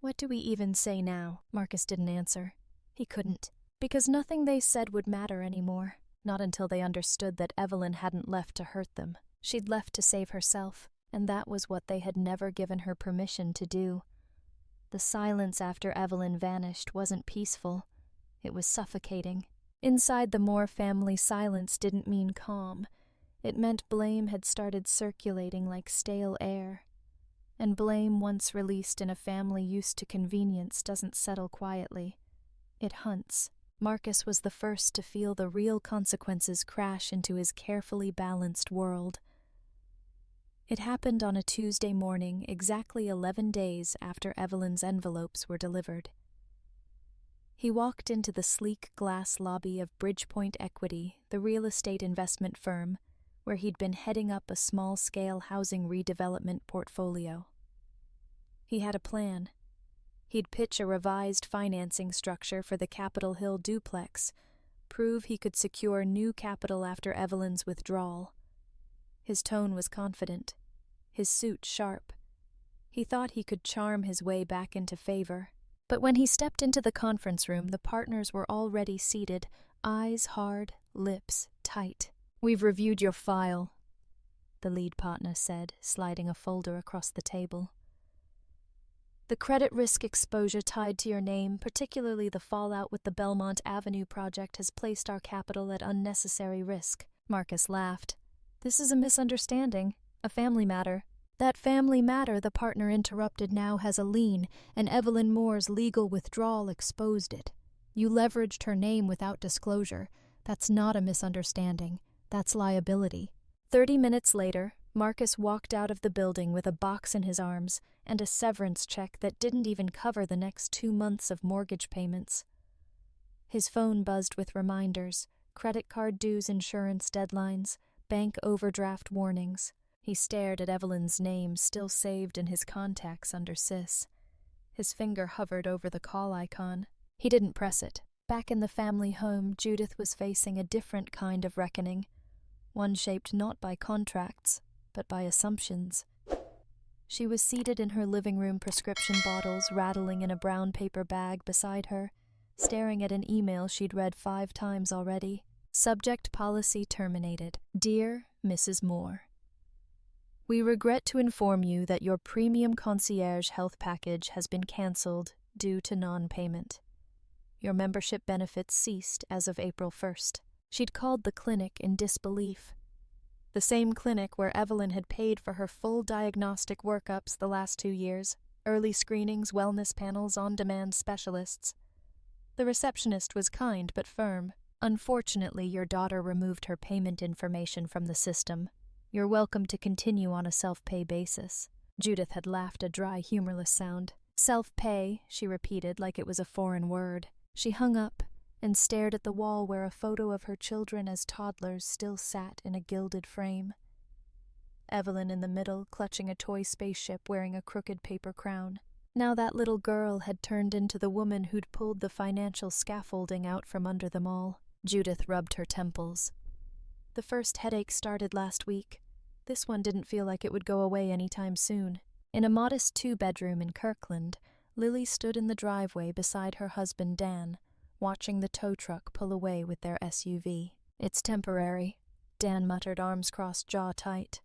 "What do we even say now?" Marcus didn't answer. He couldn't. Because nothing they said would matter anymore. Not until they understood that Evelyn hadn't left to hurt them. She'd left to save herself, and that was what they had never given her permission to do. The silence after Evelyn vanished wasn't peaceful. It was suffocating. Inside the Moore family, silence didn't mean calm. It meant blame had started circulating like stale air. And blame, once released in a family used to convenience, doesn't settle quietly. It hunts. Marcus was the first to feel the real consequences crash into his carefully balanced world. It happened on a Tuesday morning, exactly 11 days after Evelyn's envelopes were delivered. He walked into the sleek glass lobby of Bridgepoint Equity, the real estate investment firm, where he'd been heading up a small-scale housing redevelopment portfolio. He had a plan. He'd pitch a revised financing structure for the Capitol Hill duplex, prove he could secure new capital after Evelyn's withdrawal. His tone was confident, his suit sharp. He thought he could charm his way back into favor. But when he stepped into the conference room, the partners were already seated, eyes hard, lips tight. "We've reviewed your file," the lead partner said, sliding a folder across the table. "The credit risk exposure tied to your name, particularly the fallout with the Belmont Avenue project, has placed our capital at unnecessary risk." Marcus laughed. "This is a misunderstanding, a family matter." "That family matter," the partner interrupted, "now has a lien, and Evelyn Moore's legal withdrawal exposed it. You leveraged her name without disclosure. That's not a misunderstanding. That's liability." 30 minutes later, Marcus walked out of the building with a box in his arms and a severance check that didn't even cover the next 2 months of mortgage payments. His phone buzzed with reminders, credit card dues, insurance deadlines, bank overdraft warnings. He stared at Evelyn's name, still saved in his contacts under Sis. His finger hovered over the call icon. He didn't press it. Back in the family home, Judith was facing a different kind of reckoning, one shaped not by contracts, but by assumptions. She was seated in her living room, prescription bottles rattling in a brown paper bag beside her, staring at an email she'd read 5 times already. Subject: policy terminated. Dear Mrs. Moore. We regret to inform you that your premium concierge health package has been cancelled due to non-payment. Your membership benefits ceased as of April 1st. She'd called the clinic in disbelief. The same clinic where Evelyn had paid for her full diagnostic workups the last 2 years, early screenings, wellness panels, on-demand specialists. The receptionist was kind but firm. Unfortunately, your daughter removed her payment information from the system. You're welcome to continue on a self-pay basis. Judith had laughed a dry, humorless sound. Self-pay, she repeated like it was a foreign word. She hung up and stared at the wall where a photo of her children as toddlers still sat in a gilded frame. Evelyn in the middle, clutching a toy spaceship wearing a crooked paper crown. Now that little girl had turned into the woman who'd pulled the financial scaffolding out from under them all. Judith rubbed her temples. The first headache started last week. This one didn't feel like it would go away anytime soon. In a modest 2-bedroom in Kirkland, Lily stood in the driveway beside her husband Dan, watching the tow truck pull away with their SUV. It's temporary, Dan muttered, arms crossed, jaw tight.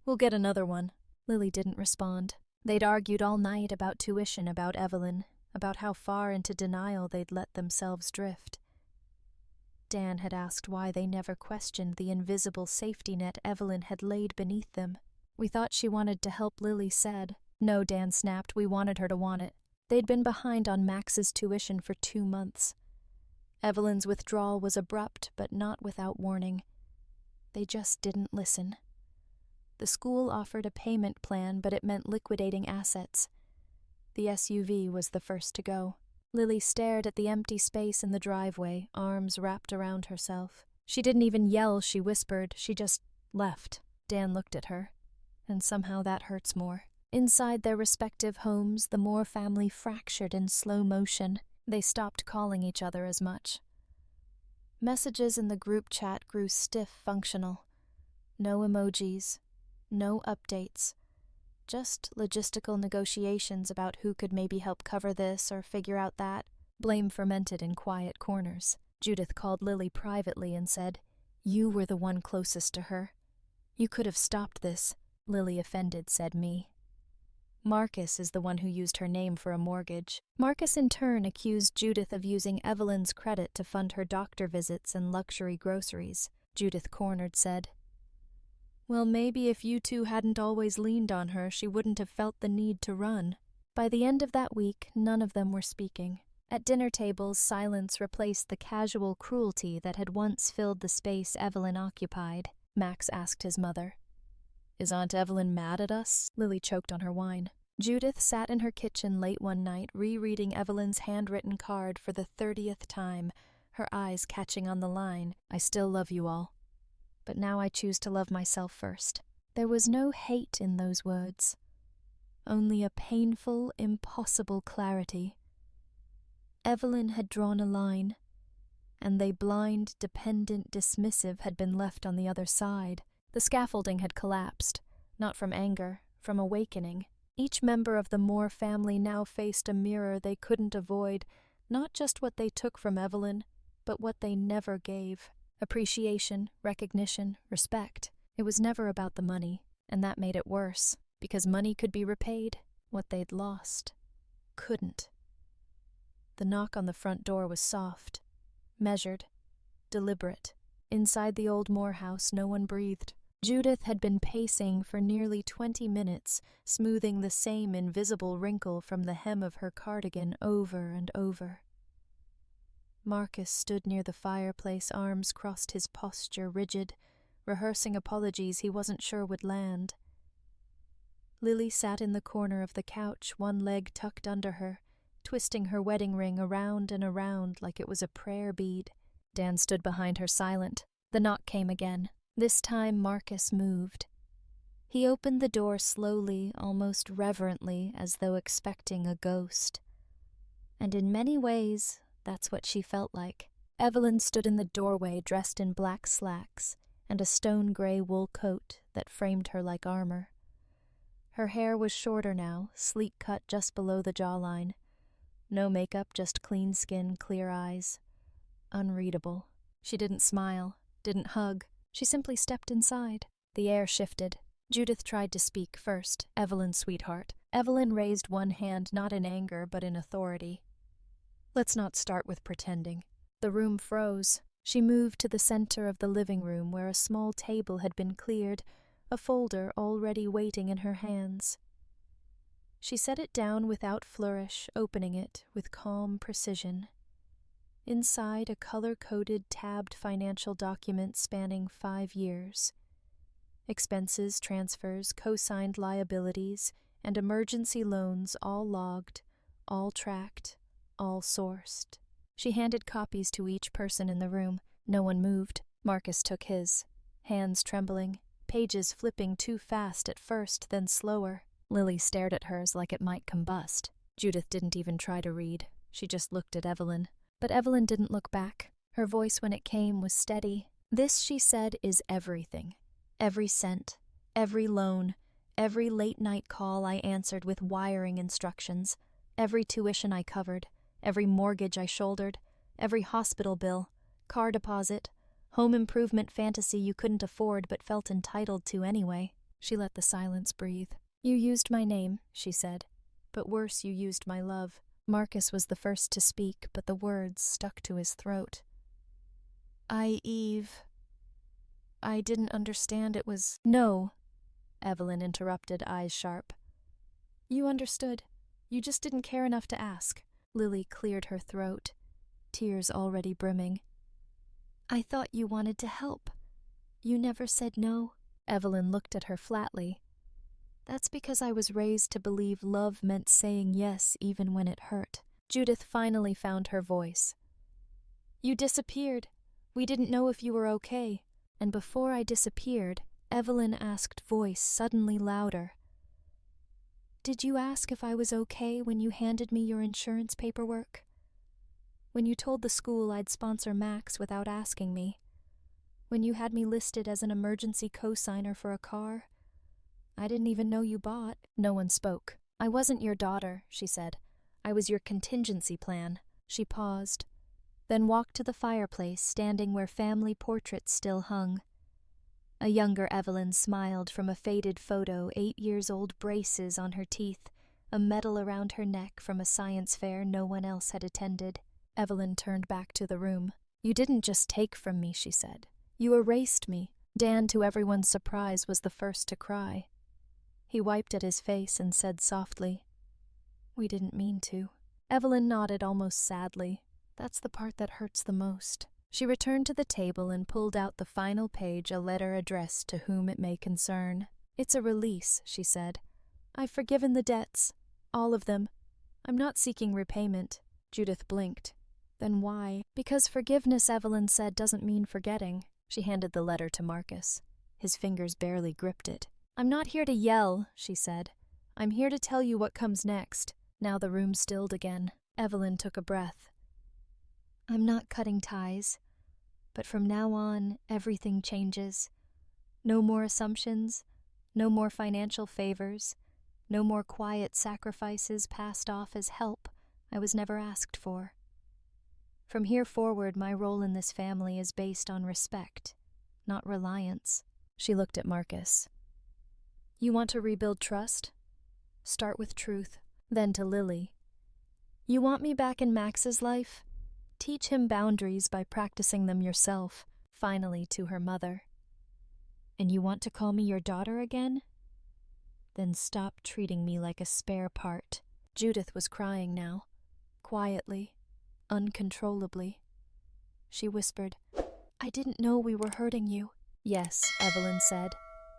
We'll get another one. Lily didn't respond. They'd argued all night about tuition, about Evelyn, about how far into denial they'd let themselves drift. Dan had asked why they never questioned the invisible safety net Evelyn had laid beneath them. We thought she wanted to help, Lily said. No, Dan snapped, we wanted her to want it. They'd been behind on Max's tuition for 2 months. Evelyn's withdrawal was abrupt, but not without warning. They just didn't listen. The school offered a payment plan, but it meant liquidating assets. The SUV was the first to go. Lily stared at the empty space in the driveway, arms wrapped around herself. She didn't even yell, she whispered, she just left. Dan looked at her, and somehow that hurts more. Inside their respective homes, the Moore family fractured in slow motion. They stopped calling each other as much. Messages in the group chat grew stiff, functional. No emojis, no updates. Just logistical negotiations about who could maybe help cover this or figure out that. Blame fermented in quiet corners. Judith called Lily privately and said, "You were the one closest to her. You could have stopped this." Lily, offended, said, "Me." Marcus is the one who used her name for a mortgage. Marcus in turn accused Judith of using Evelyn's credit to fund her doctor visits and luxury groceries. Judith, cornered, said, "Well, maybe if you two hadn't always leaned on her, she wouldn't have felt the need to run." By the end of that week, none of them were speaking. At dinner tables, silence replaced the casual cruelty that had once filled the space Evelyn occupied. Max asked his mother, "Is Aunt Evelyn mad at us?" Lily choked on her wine. Judith sat in her kitchen late one night, rereading Evelyn's handwritten card for the 30th time, her eyes catching on the line, "I still love you all. But now I choose to love myself first." There was no hate in those words, only a painful, impossible clarity. Evelyn had drawn a line, and they blind, dependent, dismissive had been left on the other side. The scaffolding had collapsed, not from anger, from awakening. Each member of the Moore family now faced a mirror they couldn't avoid, not just what they took from Evelyn, but what they never gave. Appreciation, recognition, respect. It was never about the money, and that made it worse, because money could be repaid. What they'd lost couldn't. The knock on the front door was soft, measured, deliberate. Inside the old Moore house, no one breathed. Judith had been pacing for nearly 20 minutes, smoothing the same invisible wrinkle from the hem of her cardigan over and over. Marcus stood near the fireplace, arms crossed, his posture rigid, rehearsing apologies he wasn't sure would land. Lily sat in the corner of the couch, one leg tucked under her, twisting her wedding ring around and around like it was a prayer bead. Dan stood behind her, silent. The knock came again. This time Marcus moved. He opened the door slowly, almost reverently, as though expecting a ghost. And in many ways, that's what she felt like. Evelyn stood in the doorway, dressed in black slacks and a stone-gray wool coat that framed her like armor. Her hair was shorter now, sleek cut just below the jawline. No makeup, just clean skin, clear eyes. Unreadable. She didn't smile, didn't hug. She simply stepped inside. The air shifted. Judith tried to speak first. Evelyn, sweetheart. Evelyn raised one hand not in anger but in authority. Let's not start with pretending. The room froze. She moved to the center of the living room where a small table had been cleared, a folder already waiting in her hands. She set it down without flourish, opening it with calm precision. Inside, a color-coded, tabbed financial document spanning 5 years. Expenses, transfers, co-signed liabilities, and emergency loans all logged, all tracked, all sourced. She handed copies to each person in the room. No one moved. Marcus took his, hands trembling, pages flipping too fast at first, then slower. Lily stared at hers like it might combust. Judith didn't even try to read. She just looked at Evelyn. But Evelyn didn't look back. Her voice when it came was steady. This, she said, is everything. Every cent, every loan, every late-night call I answered with wiring instructions, every tuition I covered, every mortgage I shouldered, every hospital bill, car deposit, home improvement fantasy you couldn't afford but felt entitled to anyway. She let the silence breathe. You used my name, she said, but worse, you used my love. Marcus was the first to speak, but the words stuck to his throat. Eve, I didn't understand it was— No, Evelyn interrupted, eyes sharp. You understood. You just didn't care enough to ask. Lily cleared her throat, tears already brimming. I thought you wanted to help. You never said no. Evelyn looked at her flatly. That's because I was raised to believe love meant saying yes even when it hurt. Judith finally found her voice. You disappeared. We didn't know if you were okay. And before I disappeared, Evelyn asked, voice suddenly louder. Did you ask if I was okay when you handed me your insurance paperwork? When you told the school I'd sponsor Max without asking me? When you had me listed as an emergency co-signer for a car? I didn't even know you bought. No one spoke. I wasn't your daughter, she said. I was your contingency plan. She paused, then walked to the fireplace, standing where family portraits still hung. A younger Evelyn smiled from a faded photo, 8-year-old braces on her teeth, a medal around her neck from a science fair no one else had attended. Evelyn turned back to the room. You didn't just take from me, she said. You erased me. Dan, to everyone's surprise, was the first to cry. He wiped at his face and said softly, We didn't mean to. Evelyn nodded almost sadly. That's the part that hurts the most. She returned to the table and pulled out the final page, a letter addressed to whom it may concern. It's a release, she said. I've forgiven the debts. All of them. I'm not seeking repayment. Judith blinked. Then why? Because forgiveness, Evelyn said, doesn't mean forgetting. She handed the letter to Marcus. His fingers barely gripped it. I'm not here to yell, she said. I'm here to tell you what comes next. Now the room stilled again. Evelyn took a breath. I'm not cutting ties, but from now on, everything changes. No more assumptions, no more financial favors, no more quiet sacrifices passed off as help I was never asked for. From here forward, my role in this family is based on respect, not reliance. She looked at Marcus. You want to rebuild trust? Start with truth. Then to Lily. You want me back in Max's life? Teach him boundaries by practicing them yourself. Finally to her mother. And you want to call me your daughter again? Then stop treating me like a spare part. Judith was crying now. Quietly, uncontrollably. She whispered, I didn't know we were hurting you. Yes, Evelyn said.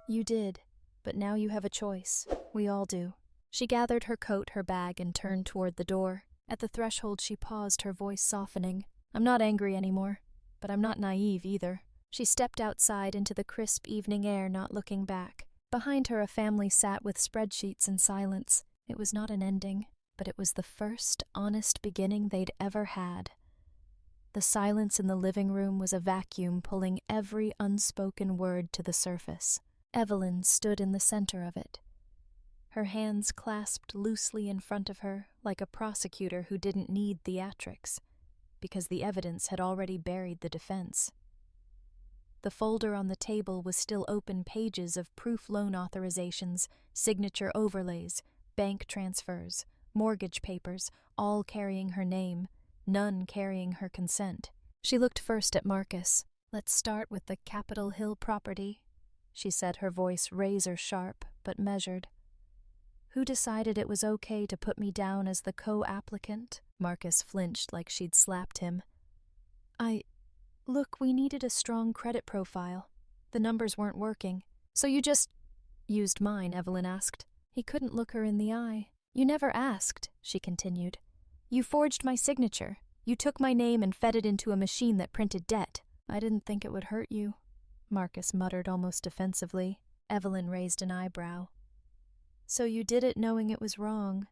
You did. But now you have a choice. We all do. She gathered her coat, her bag, and turned toward the door. At the threshold she paused, her voice softening. I'm not angry anymore, but I'm not naive either. She stepped outside into the crisp evening air, not looking back. Behind her a family sat with spreadsheets in silence. It was not an ending, but it was the first honest beginning they'd ever had. The silence in the living room was a vacuum pulling every unspoken word to the surface. Evelyn stood in the center of it, her hands clasped loosely in front of her like a prosecutor who didn't need theatrics, because the evidence had already buried the defense. The folder on the table was still open pages of proof loan authorizations, signature overlays, bank transfers, mortgage papers, all carrying her name, none carrying her consent. She looked first at Marcus. "Let's start with the Capitol Hill property," she said, her voice razor-sharp but measured. "Who decided it was okay to put me down as the co-applicant?" Marcus flinched like she'd slapped him. Look, we needed a strong credit profile. The numbers weren't working. "So you just used mine?" Evelyn asked. He couldn't look her in the eye. "You never asked," she continued. "You forged my signature. You took my name and fed it into a machine that printed debt." "I didn't think it would hurt you," Marcus muttered almost defensively. Evelyn raised an eyebrow. "So you did it knowing it was wrong.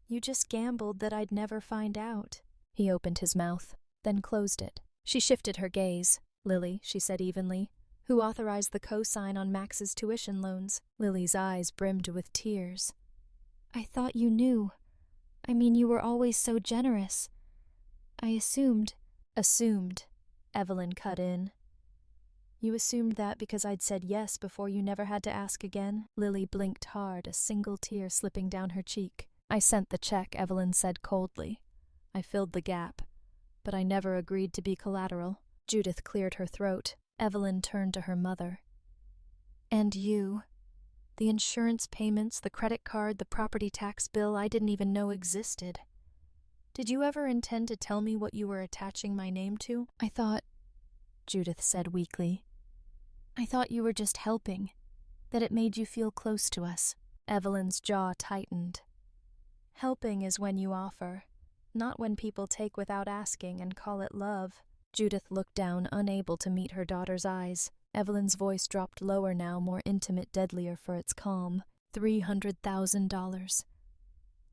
You just gambled that I'd never find out." He opened his mouth, then closed it. She shifted her gaze. "Lily," she said evenly, "who authorized the cosign on Max's tuition loans?" Lily's eyes brimmed with tears. "I thought you knew. I mean, you were always so generous. I assumed." "Assumed," Evelyn cut in. "You assumed that because I'd said yes before you never had to ask again?" Lily blinked hard, a single tear slipping down her cheek. "I sent the check," Evelyn said coldly. "I filled the gap. But I never agreed to be collateral." Judith cleared her throat. Evelyn turned to her mother. "And you? The insurance payments, the credit card, the property tax bill I didn't even know existed. Did you ever intend to tell me what you were attaching my name to?" "I thought," Judith said weakly, "I thought you were just helping, that it made you feel close to us." Evelyn's jaw tightened. "Helping is when you offer, not when people take without asking and call it love." Judith looked down, unable to meet her daughter's eyes. Evelyn's voice dropped lower now, more intimate, deadlier for its calm. $300,000.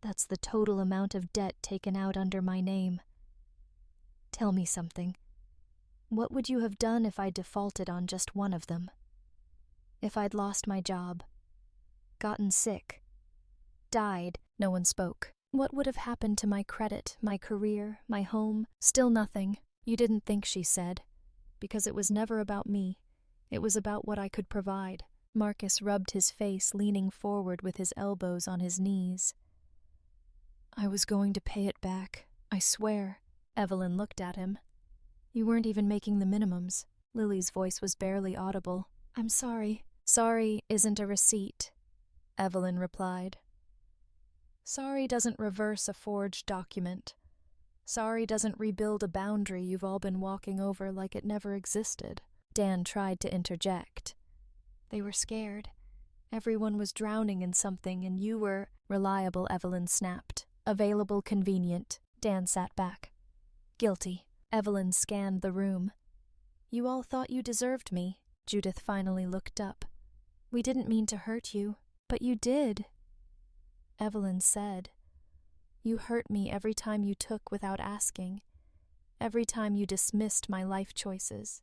That's the total amount of debt taken out under my name. Tell me something. What would you have done if I defaulted on just one of them? If I'd lost my job, gotten sick, died?" No one spoke. "What would have happened to my credit, my career, my home?" "Still nothing. You didn't think," she said, "because it was never about me. It was about what I could provide." Marcus rubbed his face, leaning forward with his elbows on his knees. "I was going to pay it back, I swear." Evelyn looked at him. "You weren't even making the minimums." Lily's voice was barely audible. "I'm sorry." "Sorry isn't a receipt," Evelyn replied. "Sorry doesn't reverse a forged document. Sorry doesn't rebuild a boundary you've all been walking over like it never existed." Dan tried to interject. "They were scared. Everyone was drowning in something, and you were—" "Reliable," Evelyn snapped. "Available, convenient." Dan sat back. "Guilty." Evelyn scanned the room. "You all thought you deserved me." Judith finally looked up. "We didn't mean to hurt you, but you did." Evelyn said, "You hurt me every time you took without asking, every time you dismissed my life choices,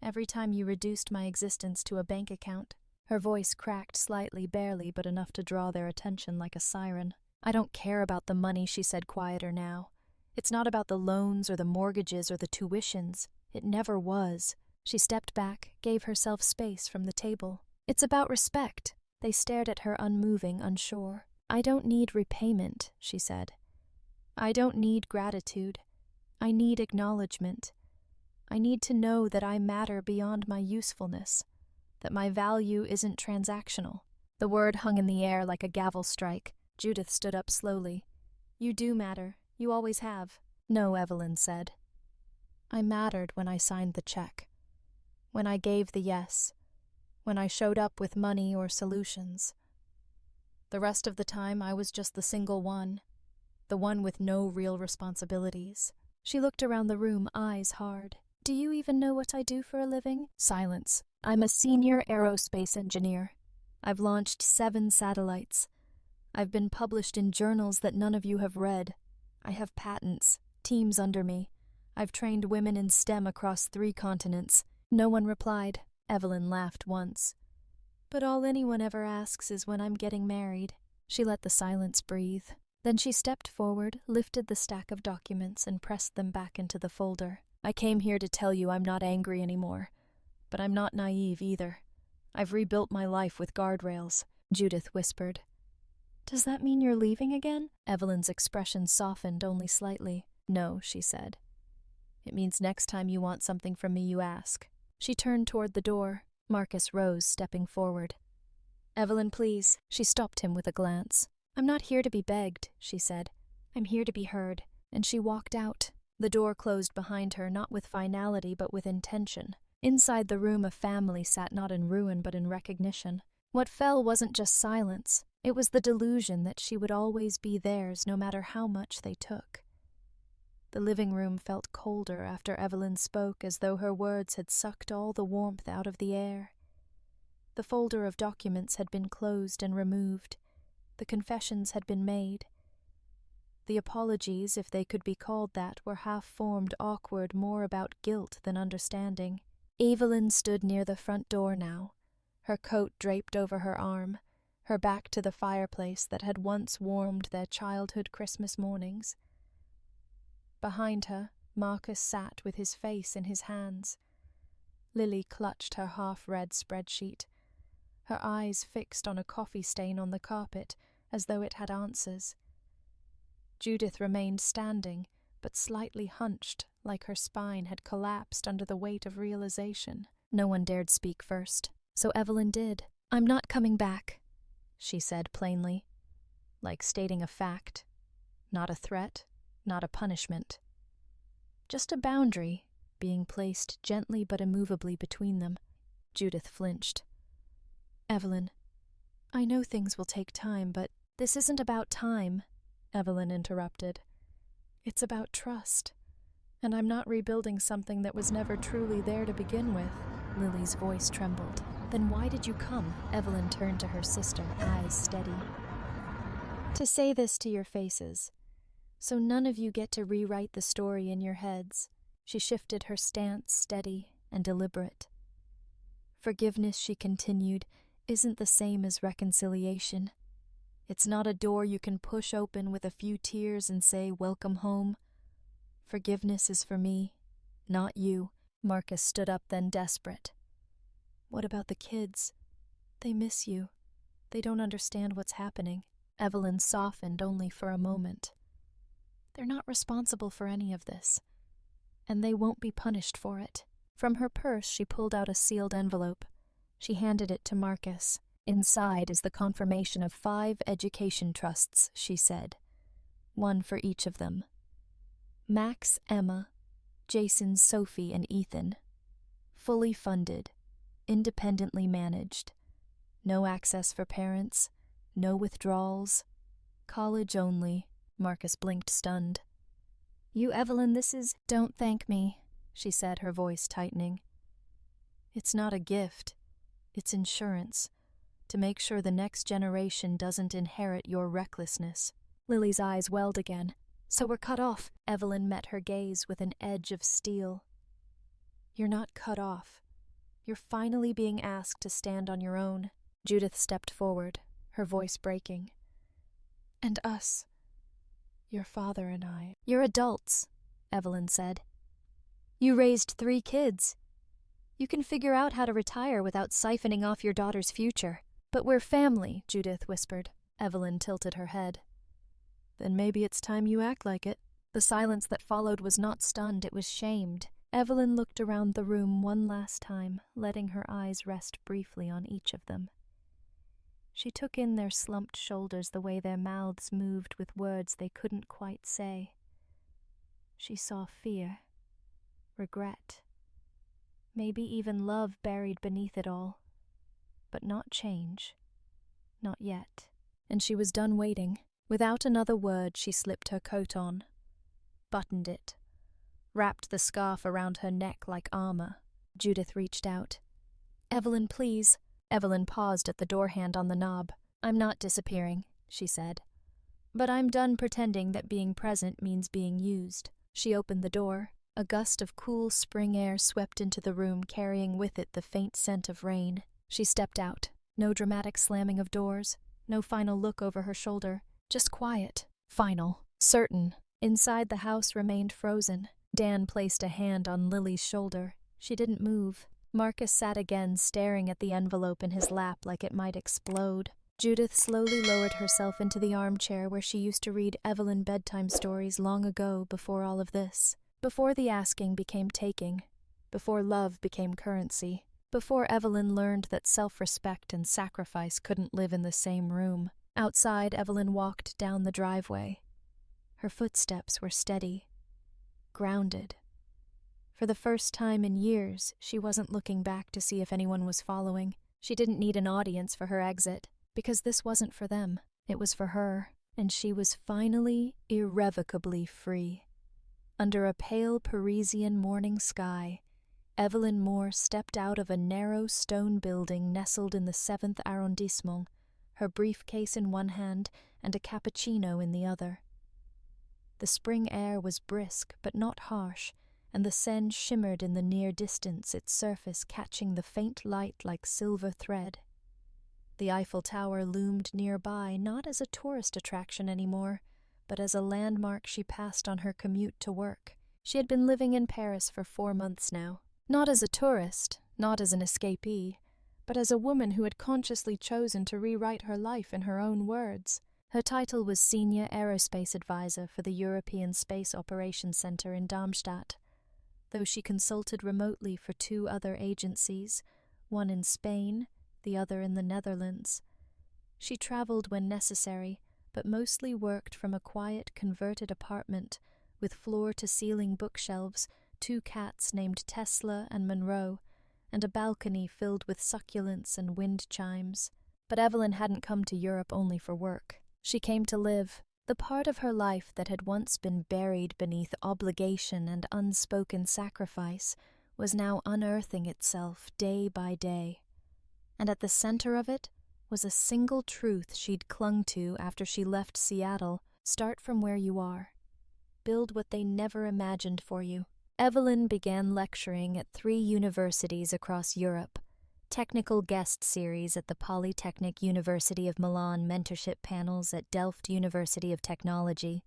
every time you reduced my existence to a bank account." Her voice cracked slightly, barely, but enough to draw their attention like a siren. "I don't care about the money," she said, quieter now. "It's not about the loans or the mortgages or the tuitions. It never was." She stepped back, gave herself space from the table. "It's about respect." They stared at her, unmoving, unsure. "I don't need repayment," she said. "I don't need gratitude. I need acknowledgement. I need to know that I matter beyond my usefulness, that my value isn't transactional." The word hung in the air like a gavel strike. Judith stood up slowly. "You do matter. You always have." "No," Evelyn said. "I mattered when I signed the check. When I gave the yes. When I showed up with money or solutions. The rest of the time I was just the single one. The one with no real responsibilities." She looked around the room, eyes hard. "Do you even know what I do for a living?" Silence. "I'm a senior aerospace engineer. I've launched 7 satellites. I've been published in journals that none of you have read. I have patents, teams under me. I've trained women in STEM across 3 continents." No one replied. Evelyn laughed once. "But all anyone ever asks is when I'm getting married." She let the silence breathe. Then she stepped forward, lifted the stack of documents, and pressed them back into the folder. "I came here to tell you I'm not angry anymore. But I'm not naive either. I've rebuilt my life with guardrails, Judith whispered. Does that mean you're leaving again? Evelyn's expression softened only slightly. No, she said. It means next time you want something from me, you ask. She turned toward the door. Marcus rose, stepping forward. Evelyn, please. She stopped him with a glance. I'm not here to be begged, she said. I'm here to be heard. And she walked out. The door closed behind her, not with finality, but with intention. Inside the room, a family sat not in ruin, but in recognition. What fell wasn't just silence. It was the delusion that she would always be theirs, no matter how much they took. The living room felt colder after Evelyn spoke, as though her words had sucked all the warmth out of the air. The folder of documents had been closed and removed. The confessions had been made. The apologies, if they could be called that, were half-formed, awkward, more about guilt than understanding. Evelyn stood near the front door now, her coat draped over her arm, her back to the fireplace that had once warmed their childhood Christmas mornings. Behind her, Marcus sat with his face in his hands. Lily clutched her half-read spreadsheet, her eyes fixed on a coffee stain on the carpet as though it had answers. Judith remained standing, but slightly hunched, like her spine had collapsed under the weight of realization. No one dared speak first, so Evelyn did. I'm not coming back, she said plainly, like stating a fact, not a threat, not a punishment. Just a boundary, being placed gently but immovably between them. Judith flinched. Evelyn, I know things will take time, but this isn't about time, Evelyn interrupted. It's about trust, and I'm not rebuilding something that was never truly there to begin with. Lily's voice trembled. Then why did you come? Evelyn turned to her sister, eyes steady. To say this to your faces, so none of you get to rewrite the story in your heads. She shifted her stance, steady and deliberate. Forgiveness, she continued, isn't the same as reconciliation. It's not a door you can push open with a few tears and say, welcome home. Forgiveness is for me, not you. Marcus stood up then, desperate. What about the kids? They miss you. They don't understand what's happening. Evelyn softened only for a moment. They're not responsible for any of this, and they won't be punished for it. From her purse, she pulled out a sealed envelope. She handed it to Marcus. Inside is the confirmation of 5 education trusts, she said. 1 for each of them. Max, Emma, Jason, Sophie, and Ethan. Fully funded, independently managed. No access for parents, no withdrawals. College only. Marcus blinked, stunned. You, Evelyn, this is— Don't thank me, she said, her voice tightening. It's not a gift. It's insurance. To make sure the next generation doesn't inherit your recklessness. Lily's eyes welled again. So we're cut off. Evelyn met her gaze with an edge of steel. You're not cut off. You're finally being asked to stand on your own. Judith stepped forward, her voice breaking. And us. Your father and I. You're adults, Evelyn said. You raised 3 kids. You can figure out how to retire without siphoning off your daughter's future. But we're family, Judith whispered. Evelyn tilted her head. Then maybe it's time you act like it. The silence that followed was not stunned, it was shamed. Evelyn looked around the room one last time, letting her eyes rest briefly on each of them. She took in their slumped shoulders, the way their mouths moved with words they couldn't quite say. She saw fear, regret, maybe even love buried beneath it all. But not change. Not yet. And she was done waiting. Without another word, she slipped her coat on, buttoned it, wrapped the scarf around her neck like armor. Judith reached out. Evelyn, please. Evelyn paused at the door hand on the knob. I'm not disappearing, she said. But I'm done pretending that being present means being used. She opened the door. A gust of cool spring air swept into the room, carrying with it the faint scent of rain. She stepped out. No dramatic slamming of doors, no final look over her shoulder. Just quiet. Final. Certain. Inside the house remained frozen. Dan placed a hand on Lily's shoulder. She didn't move. Marcus sat again, staring at the envelope in his lap like it might explode. Judith slowly lowered herself into the armchair where she used to read Evelyn bedtime stories long ago, before all of this. Before the asking became taking. Before love became currency. Before Evelyn learned that self-respect and sacrifice couldn't live in the same room. Outside, Evelyn walked down the driveway. Her footsteps were steady, grounded. For the first time in years, she wasn't looking back to see if anyone was following. She didn't need an audience for her exit, because this wasn't for them. It was for her, and she was finally, irrevocably free. Under a pale Parisian morning sky, Evelyn Moore stepped out of a narrow stone building nestled in the 7th arrondissement, her briefcase in one hand and a cappuccino in the other. The spring air was brisk but not harsh, and the Seine shimmered in the near distance, its surface catching the faint light like silver thread. The Eiffel Tower loomed nearby, not as a tourist attraction anymore, but as a landmark she passed on her commute to work. She had been living in Paris for 4 months now, not as a tourist, not as an escapee, but as a woman who had consciously chosen to rewrite her life in her own words. Her title was Senior Aerospace Advisor for the European Space Operations Center in Darmstadt, though she consulted remotely for 2 other agencies, one in Spain, the other in the Netherlands. She traveled when necessary, but mostly worked from a quiet converted apartment with floor-to-ceiling bookshelves, 2 cats named Tesla and Monroe, and a balcony filled with succulents and wind chimes. But Evelyn hadn't come to Europe only for work. She came to live. The part of her life that had once been buried beneath obligation and unspoken sacrifice was now unearthing itself day by day. And at the center of it was a single truth she'd clung to after she left Seattle: start from where you are. Build what they never imagined for you. Evelyn began lecturing at 3 universities across Europe, technical guest series at the Polytechnic University of Milan mentorship panels at Delft University of Technology,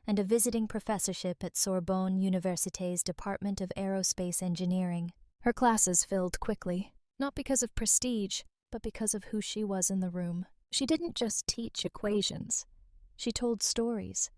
and a visiting professorship at Sorbonne Université's Department of Aerospace Engineering. Her classes filled quickly, not because of prestige, but because of who she was in the room. She didn't just teach equations. She told stories.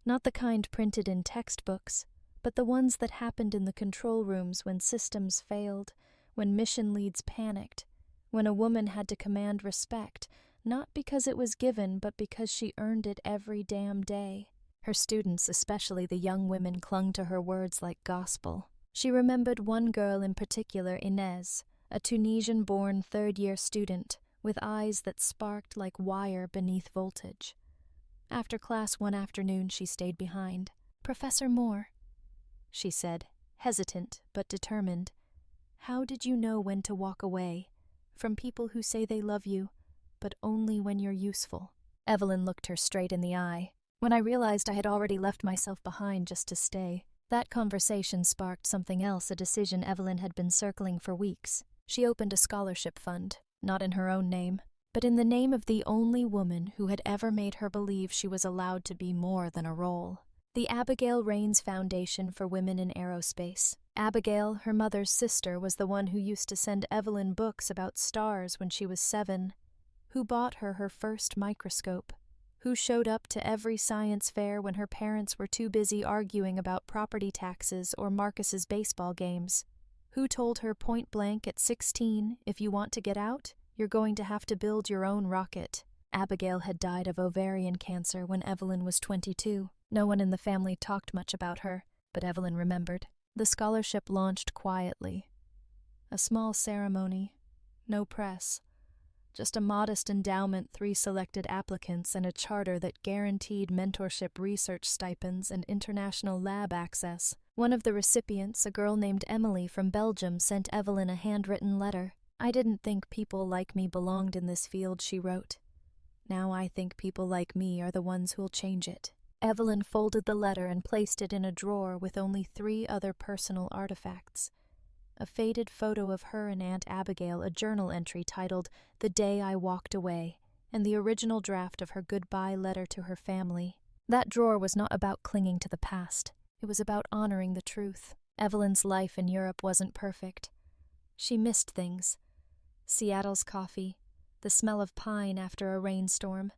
Not the kind printed in textbooks, but the ones that happened in the control rooms when systems failed, when mission leads panicked, when a woman had to command respect, not because it was given, but because she earned it every damn day. Her students, especially the young women, clung to her words like gospel. She remembered one girl in particular, Inez, a Tunisian-born third-year student, with eyes that sparked like wire beneath voltage. After class one afternoon, she stayed behind. "Professor Moore," she said, hesitant but determined, "how did you know when to walk away from people who say they love you, but only when you're useful?" Evelyn looked her straight in the eye. "When I realized I had already left myself behind just to stay." That conversation sparked something else, a decision Evelyn had been circling for weeks. She opened a scholarship fund, not in her own name, but in the name of the only woman who had ever made her believe she was allowed to be more than a role. The Abigail Raines Foundation for Women in Aerospace. Abigail, her mother's sister, was the one who used to send Evelyn books about stars when she was 7, who bought her her first microscope, who showed up to every science fair when her parents were too busy arguing about property taxes or Marcus's baseball games, who told her point blank at 16, if you want to get out, you're going to have to build your own rocket. Abigail had died of ovarian cancer when Evelyn was 22. No one in the family talked much about her, but Evelyn remembered. The scholarship launched quietly. A small ceremony, no press. Just a modest endowment, 3 selected applicants, and a charter that guaranteed mentorship research stipends and international lab access. One of the recipients, a girl named Emily from Belgium, sent Evelyn a handwritten letter. "I didn't think people like me belonged in this field," she wrote. "Now I think people like me are the ones who'll change it." Evelyn folded the letter and placed it in a drawer with only 3 other personal artifacts. A faded photo of her and Aunt Abigail, a journal entry titled "The Day I Walked Away," and the original draft of her goodbye letter to her family. That drawer was not about clinging to the past. It was about honoring the truth. Evelyn's life in Europe wasn't perfect. She missed things. Seattle's coffee, the smell of pine after a rainstorm,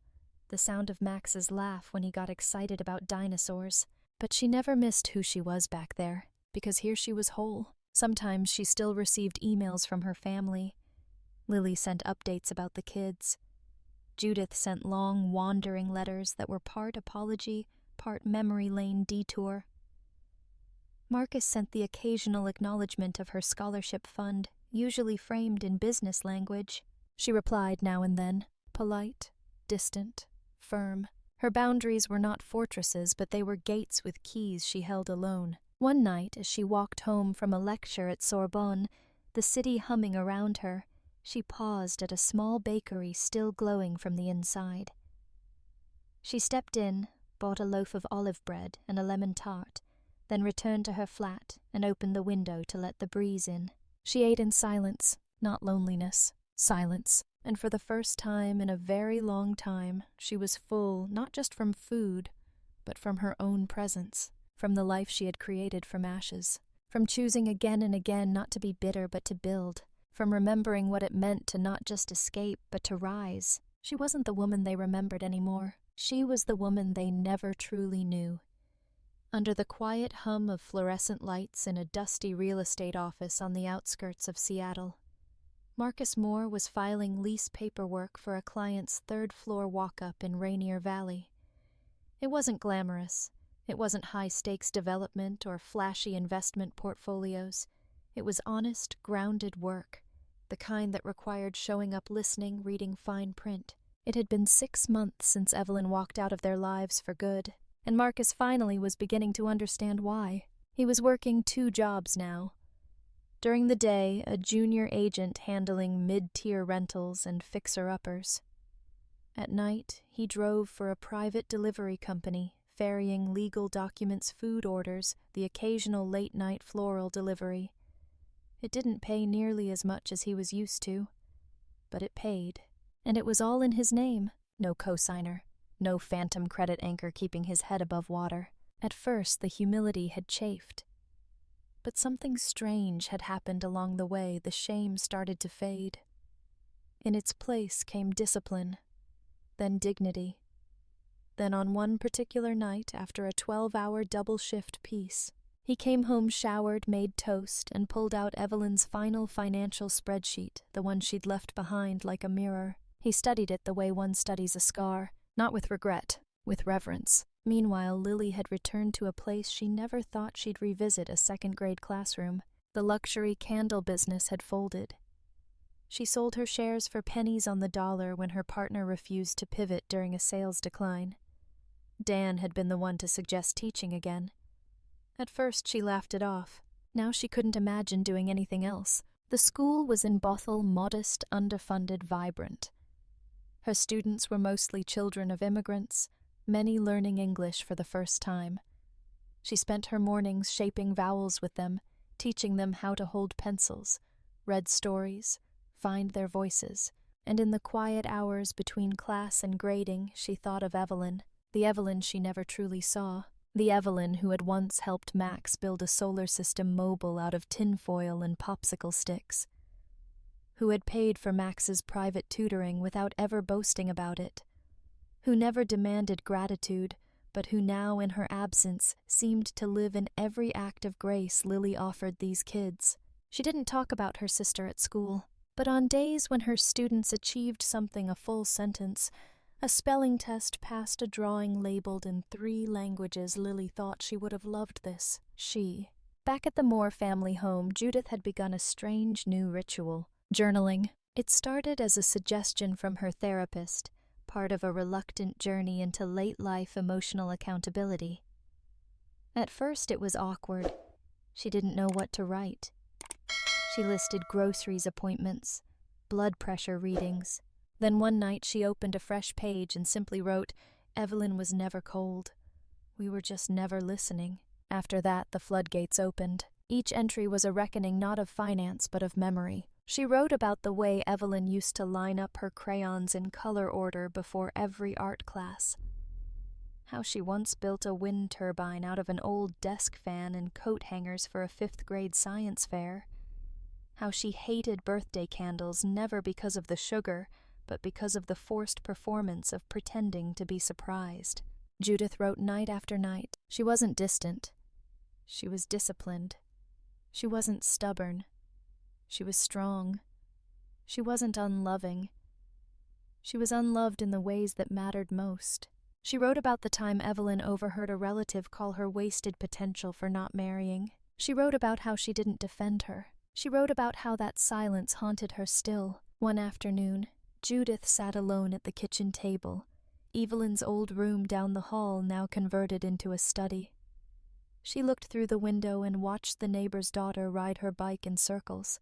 the sound of Max's laugh when he got excited about dinosaurs. But she never missed who she was back there, because here she was whole. Sometimes she still received emails from her family. Lily sent updates about the kids. Judith sent long, wandering letters that were part apology, part memory lane detour. Marcus sent the occasional acknowledgement of her scholarship fund, usually framed in business language. She replied now and then, polite, distant, firm. Her boundaries were not fortresses, but they were gates with keys she held alone. One night, as she walked home from a lecture at Sorbonne, the city humming around her, she paused at a small bakery still glowing from the inside. She stepped in, bought a loaf of olive bread and a lemon tart, then returned to her flat and opened the window to let the breeze in. She ate in silence, not loneliness, silence, and for the first time in a very long time, she was full not just from food, but from her own presence, from the life she had created from ashes, from choosing again and again not to be bitter but to build, from remembering what it meant to not just escape but to rise. She wasn't the woman they remembered anymore. She was the woman they never truly knew. Under the quiet hum of fluorescent lights in a dusty real estate office on the outskirts of Seattle, Marcus Moore was filing lease paperwork for a client's third-floor walk-up in Rainier Valley. It wasn't glamorous. It wasn't high-stakes development or flashy investment portfolios. It was honest, grounded work, the kind that required showing up listening, reading fine print. It had been 6 months since Evelyn walked out of their lives for good, and Marcus finally was beginning to understand why. He was working 2 jobs now. During the day, a junior agent handling mid-tier rentals and fixer-uppers. At night, he drove for a private delivery company, ferrying legal documents, food orders, the occasional late-night floral delivery. It didn't pay nearly as much as he was used to, but it paid. And it was all in his name. No cosigner, no phantom credit anchor keeping his head above water. At first, the humility had chafed. But something strange had happened along the way. The shame started to fade. In its place came discipline, then dignity. Then on one particular night, after a 12-hour double-shift piece, he came home showered, made toast, and pulled out Evelyn's final financial spreadsheet, the one she'd left behind like a mirror. He studied it the way one studies a scar, not with regret, with reverence. Meanwhile, Lily had returned to a place she never thought she'd revisit, a second-grade classroom. The luxury candle business had folded. She sold her shares for pennies on the dollar when her partner refused to pivot during a sales decline. Dan had been the one to suggest teaching again. At first she laughed it off. Now she couldn't imagine doing anything else. The school was in Bothell, modest, underfunded, vibrant. Her students were mostly children of immigrants, many learning English for the first time. She spent her mornings shaping vowels with them, teaching them how to hold pencils, read stories, find their voices, and in the quiet hours between class and grading she thought of Evelyn, the Evelyn she never truly saw, the Evelyn who had once helped Max build a solar system mobile out of tinfoil and popsicle sticks, who had paid for Max's private tutoring without ever boasting about it, who never demanded gratitude, but who now, in her absence, seemed to live in every act of grace Lily offered these kids. She didn't talk about her sister at school, but on days when her students achieved something a full sentence, a spelling test passed a drawing labeled in 3 languages, Lily thought she would have loved this. Back at the Moore family home, Judith had begun a strange new ritual. Journaling. It started as a suggestion from her therapist, part of a reluctant journey into late-life emotional accountability. At first it was awkward. She didn't know what to write. She listed groceries appointments, blood pressure readings. Then one night she opened a fresh page and simply wrote, "Evelyn was never cold. We were just never listening." After that, the floodgates opened. Each entry was a reckoning not of finance but of memory. She wrote about the way Evelyn used to line up her crayons in color order before every art class. How she once built a wind turbine out of an old desk fan and coat hangers for a 5th-grade science fair. how she hated birthday candles never because of the sugar, but because of the forced performance of pretending to be surprised. Judith wrote night after night. She wasn't distant. She was disciplined. She wasn't stubborn. She was strong. She wasn't unloving. She was unloved in the ways that mattered most. She wrote about the time Evelyn overheard a relative call her wasted potential for not marrying. She wrote about how she didn't defend her. She wrote about how that silence haunted her still. One afternoon, Judith sat alone at the kitchen table, Evelyn's old room down the hall now converted into a study. She looked through the window and watched the neighbor's daughter ride her bike in circles.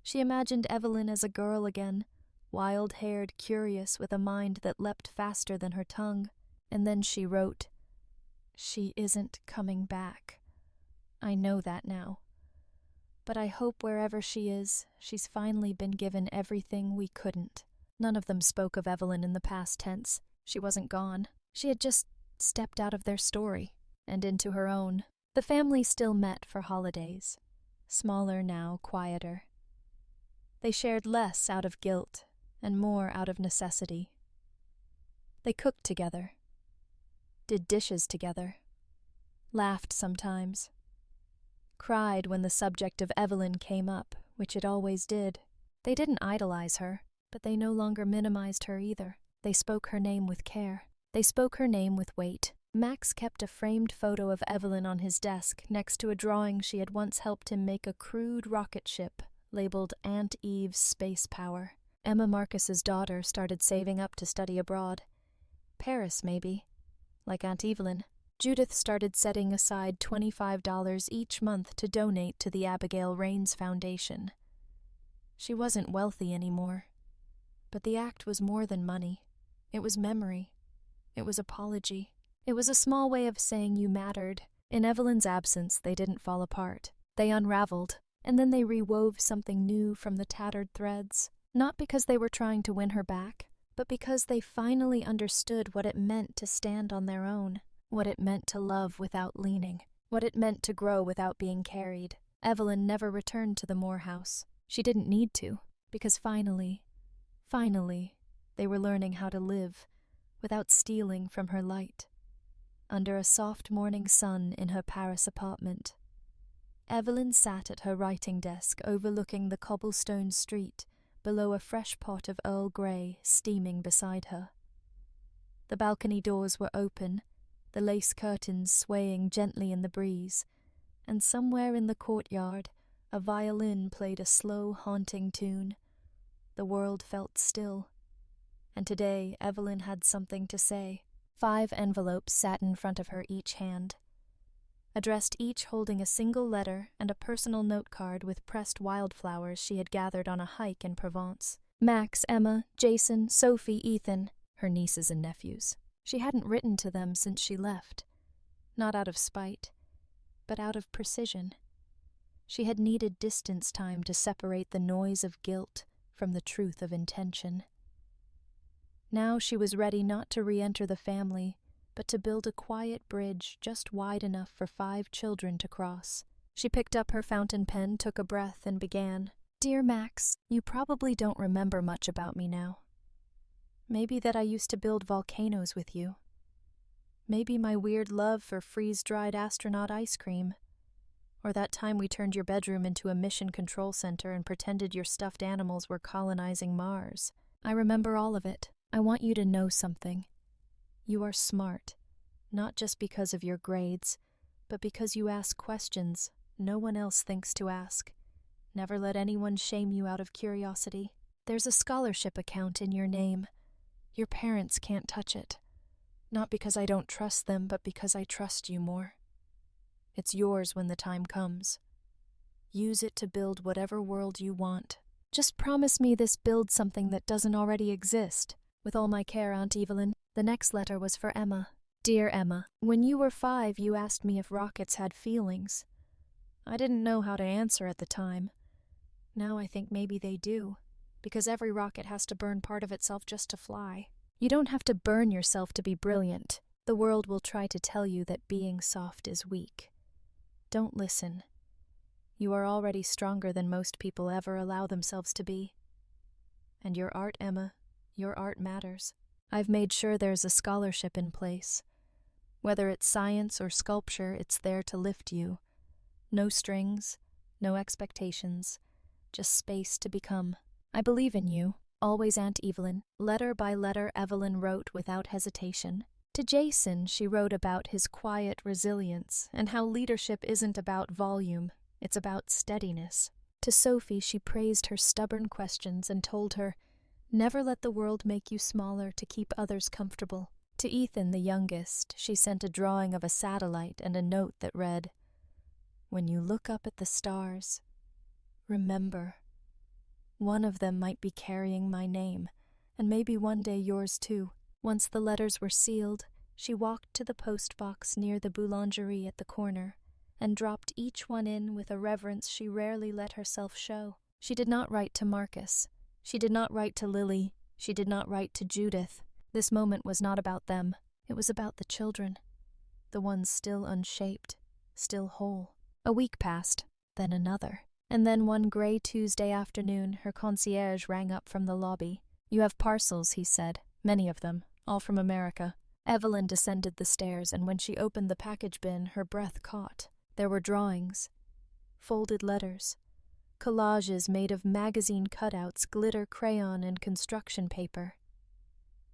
She imagined Evelyn as a girl again, wild-haired, curious, with a mind that leapt faster than her tongue. And then she wrote, "She isn't coming back. I know that now. But I hope wherever she is, she's finally been given everything we couldn't." None of them spoke of Evelyn in the past tense. She wasn't gone. She had just stepped out of their story and into her own. The family still met for holidays. Smaller now, quieter. They shared less out of guilt and more out of necessity. They cooked together, did dishes together, laughed sometimes, cried when the subject of Evelyn came up, which it always did. They didn't idolize her, but they no longer minimized her either. They spoke her name with care. They spoke her name with weight. Max kept a framed photo of Evelyn on his desk next to a drawing she had once helped him make a crude rocket ship labeled Aunt Eve's Space Power. Emma Marcus's daughter started saving up to study abroad. Paris, maybe. Like Aunt Evelyn. Judith started setting aside $25 each month to donate to the Abigail Raines Foundation. She wasn't wealthy anymore. But the act was more than money. It was memory. It was apology. It was a small way of saying you mattered. In Evelyn's absence, they didn't fall apart. They unraveled, and then they rewove something new from the tattered threads. Not because they were trying to win her back, but because they finally understood what it meant to stand on their own, what it meant to love without leaning, what it meant to grow without being carried. Evelyn never returned to the Moore house. She didn't need to, because finally, they were learning how to live without stealing from her light. Under a soft morning sun in her Paris apartment, Evelyn sat at her writing desk overlooking the cobblestone street below a fresh pot of Earl Grey steaming beside her. The balcony doors were open, the lace curtains swaying gently in the breeze, and somewhere in the courtyard a violin played a slow, haunting tune. The world felt still, and today Evelyn had something to say. 5 envelopes sat in front of her, each hand, addressed each holding a single letter and a personal note card with pressed wildflowers she had gathered on a hike in Provence. Max, Emma, Jason, Sophie, Ethan, her nieces and nephews. She hadn't written to them since she left, not out of spite, but out of precision. She had needed distance time to separate the noise of guilt from the truth of intention. Now she was ready not to re-enter the family, but to build a quiet bridge just wide enough for 5 children to cross. She picked up her fountain pen, took a breath, and began. "Dear Max, you probably don't remember much about me now. Maybe that I used to build volcanoes with you. Maybe my weird love for freeze-dried astronaut ice cream. Or that time we turned your bedroom into a mission control center and pretended your stuffed animals were colonizing Mars. I remember all of it. I want you to know something. You are smart, not just because of your grades, but because you ask questions no one else thinks to ask. Never let anyone shame you out of curiosity. There's a scholarship account in your name. Your parents can't touch it. Not because I don't trust them, but because I trust you more. It's yours when the time comes. Use it to build whatever world you want. Just promise me this builds something that doesn't already exist. With all my care, Aunt Evelyn." The next letter was for Emma. "Dear Emma, when you were 5, you asked me if rockets had feelings. I didn't know how to answer at the time. Now I think maybe they do, because every rocket has to burn part of itself just to fly. You don't have to burn yourself to be brilliant. The world will try to tell you that being soft is weak. Don't listen. You are already stronger than most people ever allow themselves to be. And your art, Emma, your art matters. I've made sure there's a scholarship in place. Whether it's science or sculpture, it's there to lift you. No strings, no expectations, just space to become. I believe in you. Always, Aunt Evelyn. Letter by letter, Evelyn wrote without hesitation. To Jason, she wrote about his quiet resilience and how leadership isn't about volume, it's about steadiness. To Sophie, she praised her stubborn questions and told her, never let the world make you smaller to keep others comfortable. To Ethan, the youngest, she sent a drawing of a satellite and a note that read, when you look up at the stars, remember, one of them might be carrying my name, and maybe one day yours too. Once the letters were sealed, she walked to the post box near the boulangerie at the corner and dropped each one in with a reverence she rarely let herself show. She did not write to Marcus. She did not write to Lily. She did not write to Judith. This moment was not about them. It was about the children, the ones still unshaped, still whole. A week passed, then another. And then one gray Tuesday afternoon, her concierge rang up from the lobby. You have parcels, he said, many of them, all from America. Evelyn descended the stairs, and when she opened the package bin, her breath caught. There were drawings, folded letters, collages made of magazine cutouts, glitter crayon, and construction paper.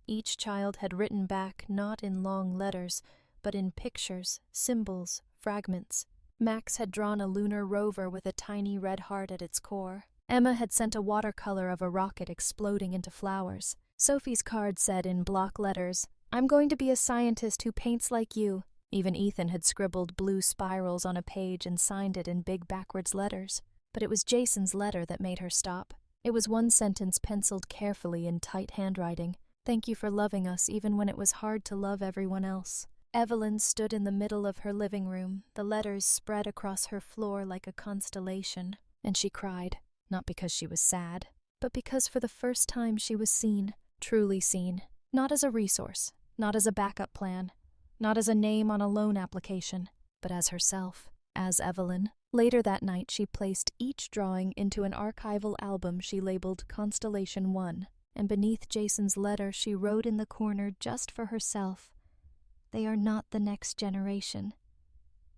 Each child had written back not in long letters, but in pictures, symbols, fragments. Max had drawn a lunar rover with a tiny red heart at its core. Emma had sent a watercolor of a rocket exploding into flowers. Sophie's card said in block letters, I'm going to be a scientist who paints like you. Even Ethan had scribbled blue spirals on a page and signed it in big backwards letters. But it was Jason's letter that made her stop. It was one sentence penciled carefully in tight handwriting. Thank you for loving us even when it was hard to love everyone else. Evelyn stood in the middle of her living room, the letters spread across her floor like a constellation, and she cried, not because she was sad, but because for the first time she was seen, truly seen, not as a resource, not as a backup plan, not as a name on a loan application, but as herself, as Evelyn. Later that night she placed each drawing into an archival album she labeled Constellation 1, and beneath Jason's letter she wrote in the corner just for herself, they are not the next generation.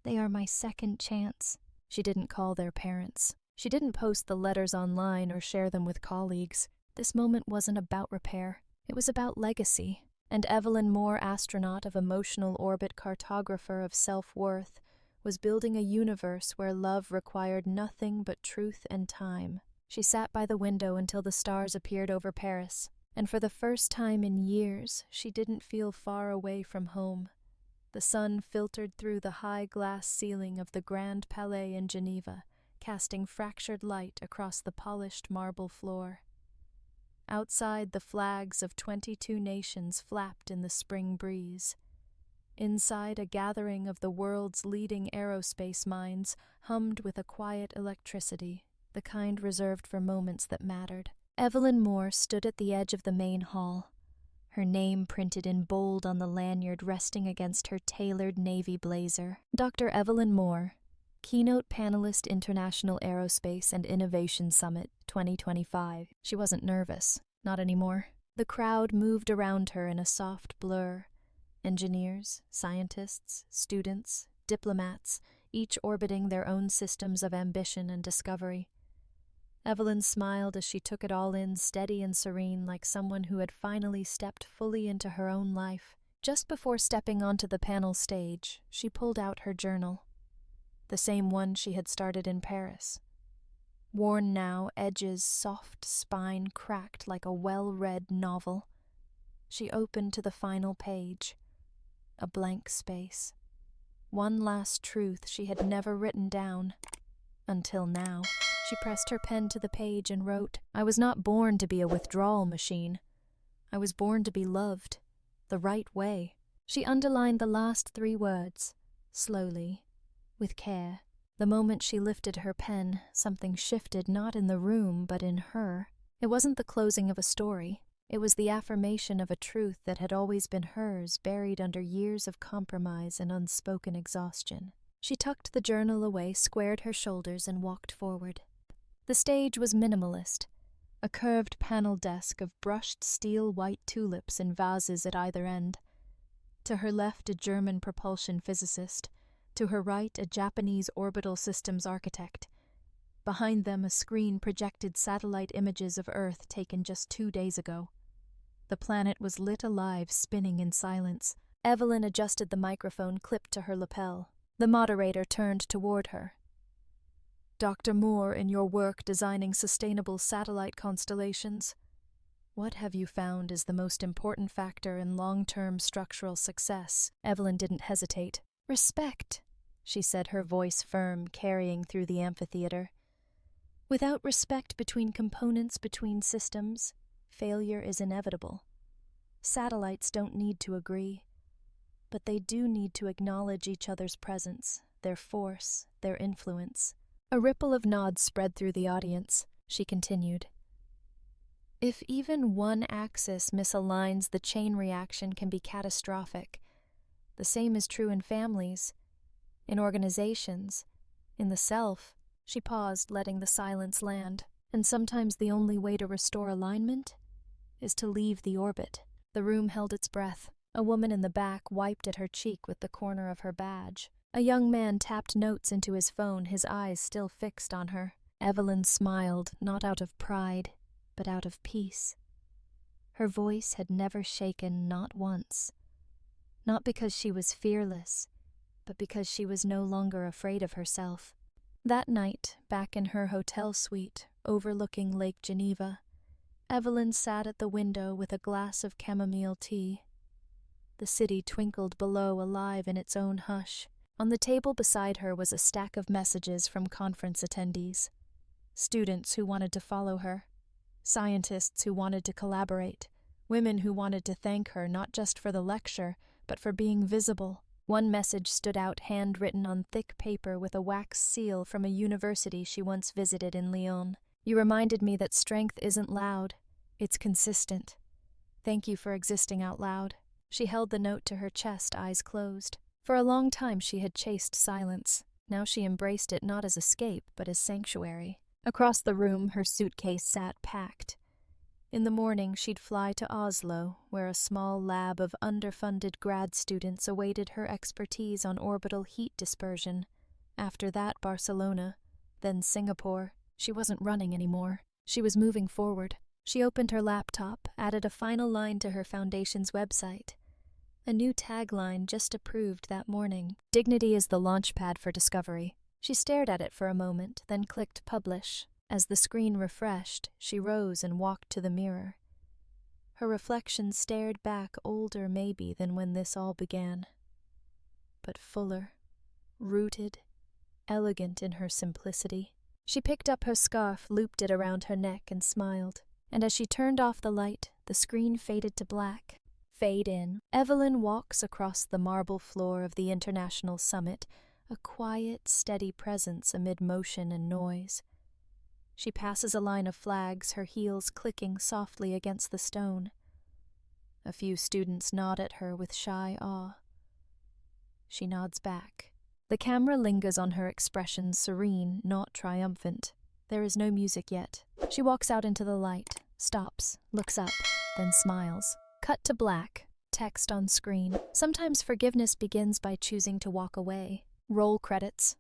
They are my second chance. She didn't call their parents. She didn't post the letters online or share them with colleagues. This moment wasn't about repair. It was about legacy. And Evelyn Moore, astronaut of emotional orbit, cartographer of self-worth, was building a universe where love required nothing but truth and time. She sat by the window until the stars appeared over Paris. And for the first time in years, she didn't feel far away from home. The sun filtered through the high glass ceiling of the Grand Palais in Geneva, casting fractured light across the polished marble floor. Outside, the flags of 22 nations flapped in the spring breeze. Inside, a gathering of the world's leading aerospace minds hummed with a quiet electricity, the kind reserved for moments that mattered. Evelyn Moore stood at the edge of the main hall, her name printed in bold on the lanyard resting against her tailored navy blazer. Dr. Evelyn Moore, Keynote Panelist, International Aerospace and Innovation Summit 2025. She wasn't nervous, not anymore. The crowd moved around her in a soft blur. Engineers, scientists, students, diplomats, each orbiting their own systems of ambition and discovery. Evelyn smiled as she took it all in, steady and serene, like someone who had finally stepped fully into her own life. Just before stepping onto the panel stage, she pulled out her journal, the same one she had started in Paris. Worn now, edges, soft spine cracked like a well-read novel. She opened to the final page, a blank space. One last truth she had never written down, until now. She pressed her pen to the page and wrote, I was not born to be a withdrawal machine. I was born to be loved, the right way. She underlined the last 3 words, slowly, with care. The moment she lifted her pen, something shifted not in the room, but in her. It wasn't the closing of a story. It was the affirmation of a truth that had always been hers, buried under years of compromise and unspoken exhaustion. She tucked the journal away, squared her shoulders, and walked forward. The stage was minimalist, a curved panel desk of brushed steel white tulips in vases at either end. To her left, a German propulsion physicist. To her right, a Japanese orbital systems architect. Behind them, a screen projected satellite images of Earth taken just 2 days ago. The planet was lit alive, spinning in silence. Evelyn adjusted the microphone clipped to her lapel. The moderator turned toward her. Dr. Moore, in your work designing sustainable satellite constellations, what have you found is the most important factor in long-term structural success? Evelyn didn't hesitate. Respect, she said, her voice firm, carrying through the amphitheater. Without respect between components, between systems, failure is inevitable. Satellites don't need to agree, but they do need to acknowledge each other's presence, their force, their influence. A ripple of nods spread through the audience. She continued. If even one axis misaligns, the chain reaction can be catastrophic. The same is true in families, in organizations, in the self. She paused, letting the silence land. And sometimes the only way to restore alignment is to leave the orbit. The room held its breath. A woman in the back wiped at her cheek with the corner of her badge. A young man tapped notes into his phone, his eyes still fixed on her. Evelyn smiled, not out of pride, but out of peace. Her voice had never shaken, not once. Not because she was fearless, but because she was no longer afraid of herself. That night, back in her hotel suite, overlooking Lake Geneva, Evelyn sat at the window with a glass of chamomile tea. The city twinkled below, alive in its own hush. On the table beside her was a stack of messages from conference attendees. Students who wanted to follow her. Scientists who wanted to collaborate. Women who wanted to thank her not just for the lecture, but for being visible. One message stood out, handwritten on thick paper with a wax seal from a university she once visited in Lyon. You reminded me that strength isn't loud, it's consistent. Thank you for existing out loud. She held the note to her chest, eyes closed. For a long time she had chased silence. Now she embraced it not as escape, but as sanctuary. Across the room, her suitcase sat packed. In the morning, she'd fly to Oslo, where a small lab of underfunded grad students awaited her expertise on orbital heat dispersion. After that, Barcelona, then Singapore. She wasn't running anymore. She was moving forward. She opened her laptop, added a final line to her foundation's website. A new tagline just approved that morning. Dignity is the launchpad for discovery. She stared at it for a moment, then clicked publish. As the screen refreshed, she rose and walked to the mirror. Her reflection stared back, older maybe than when this all began, but fuller, rooted, elegant in her simplicity. She picked up her scarf, looped it around her neck, and smiled. And as she turned off the light, the screen faded to black. Fade in. Evelyn walks across the marble floor of the International Summit, a quiet, steady presence amid motion and noise. She passes a line of flags, her heels clicking softly against the stone. A few students nod at her with shy awe. She nods back. The camera lingers on her expression, serene, not triumphant. There is no music yet. She walks out into the light, stops, looks up, then smiles. Cut to black. Text on screen. Sometimes forgiveness begins by choosing to walk away. Roll credits.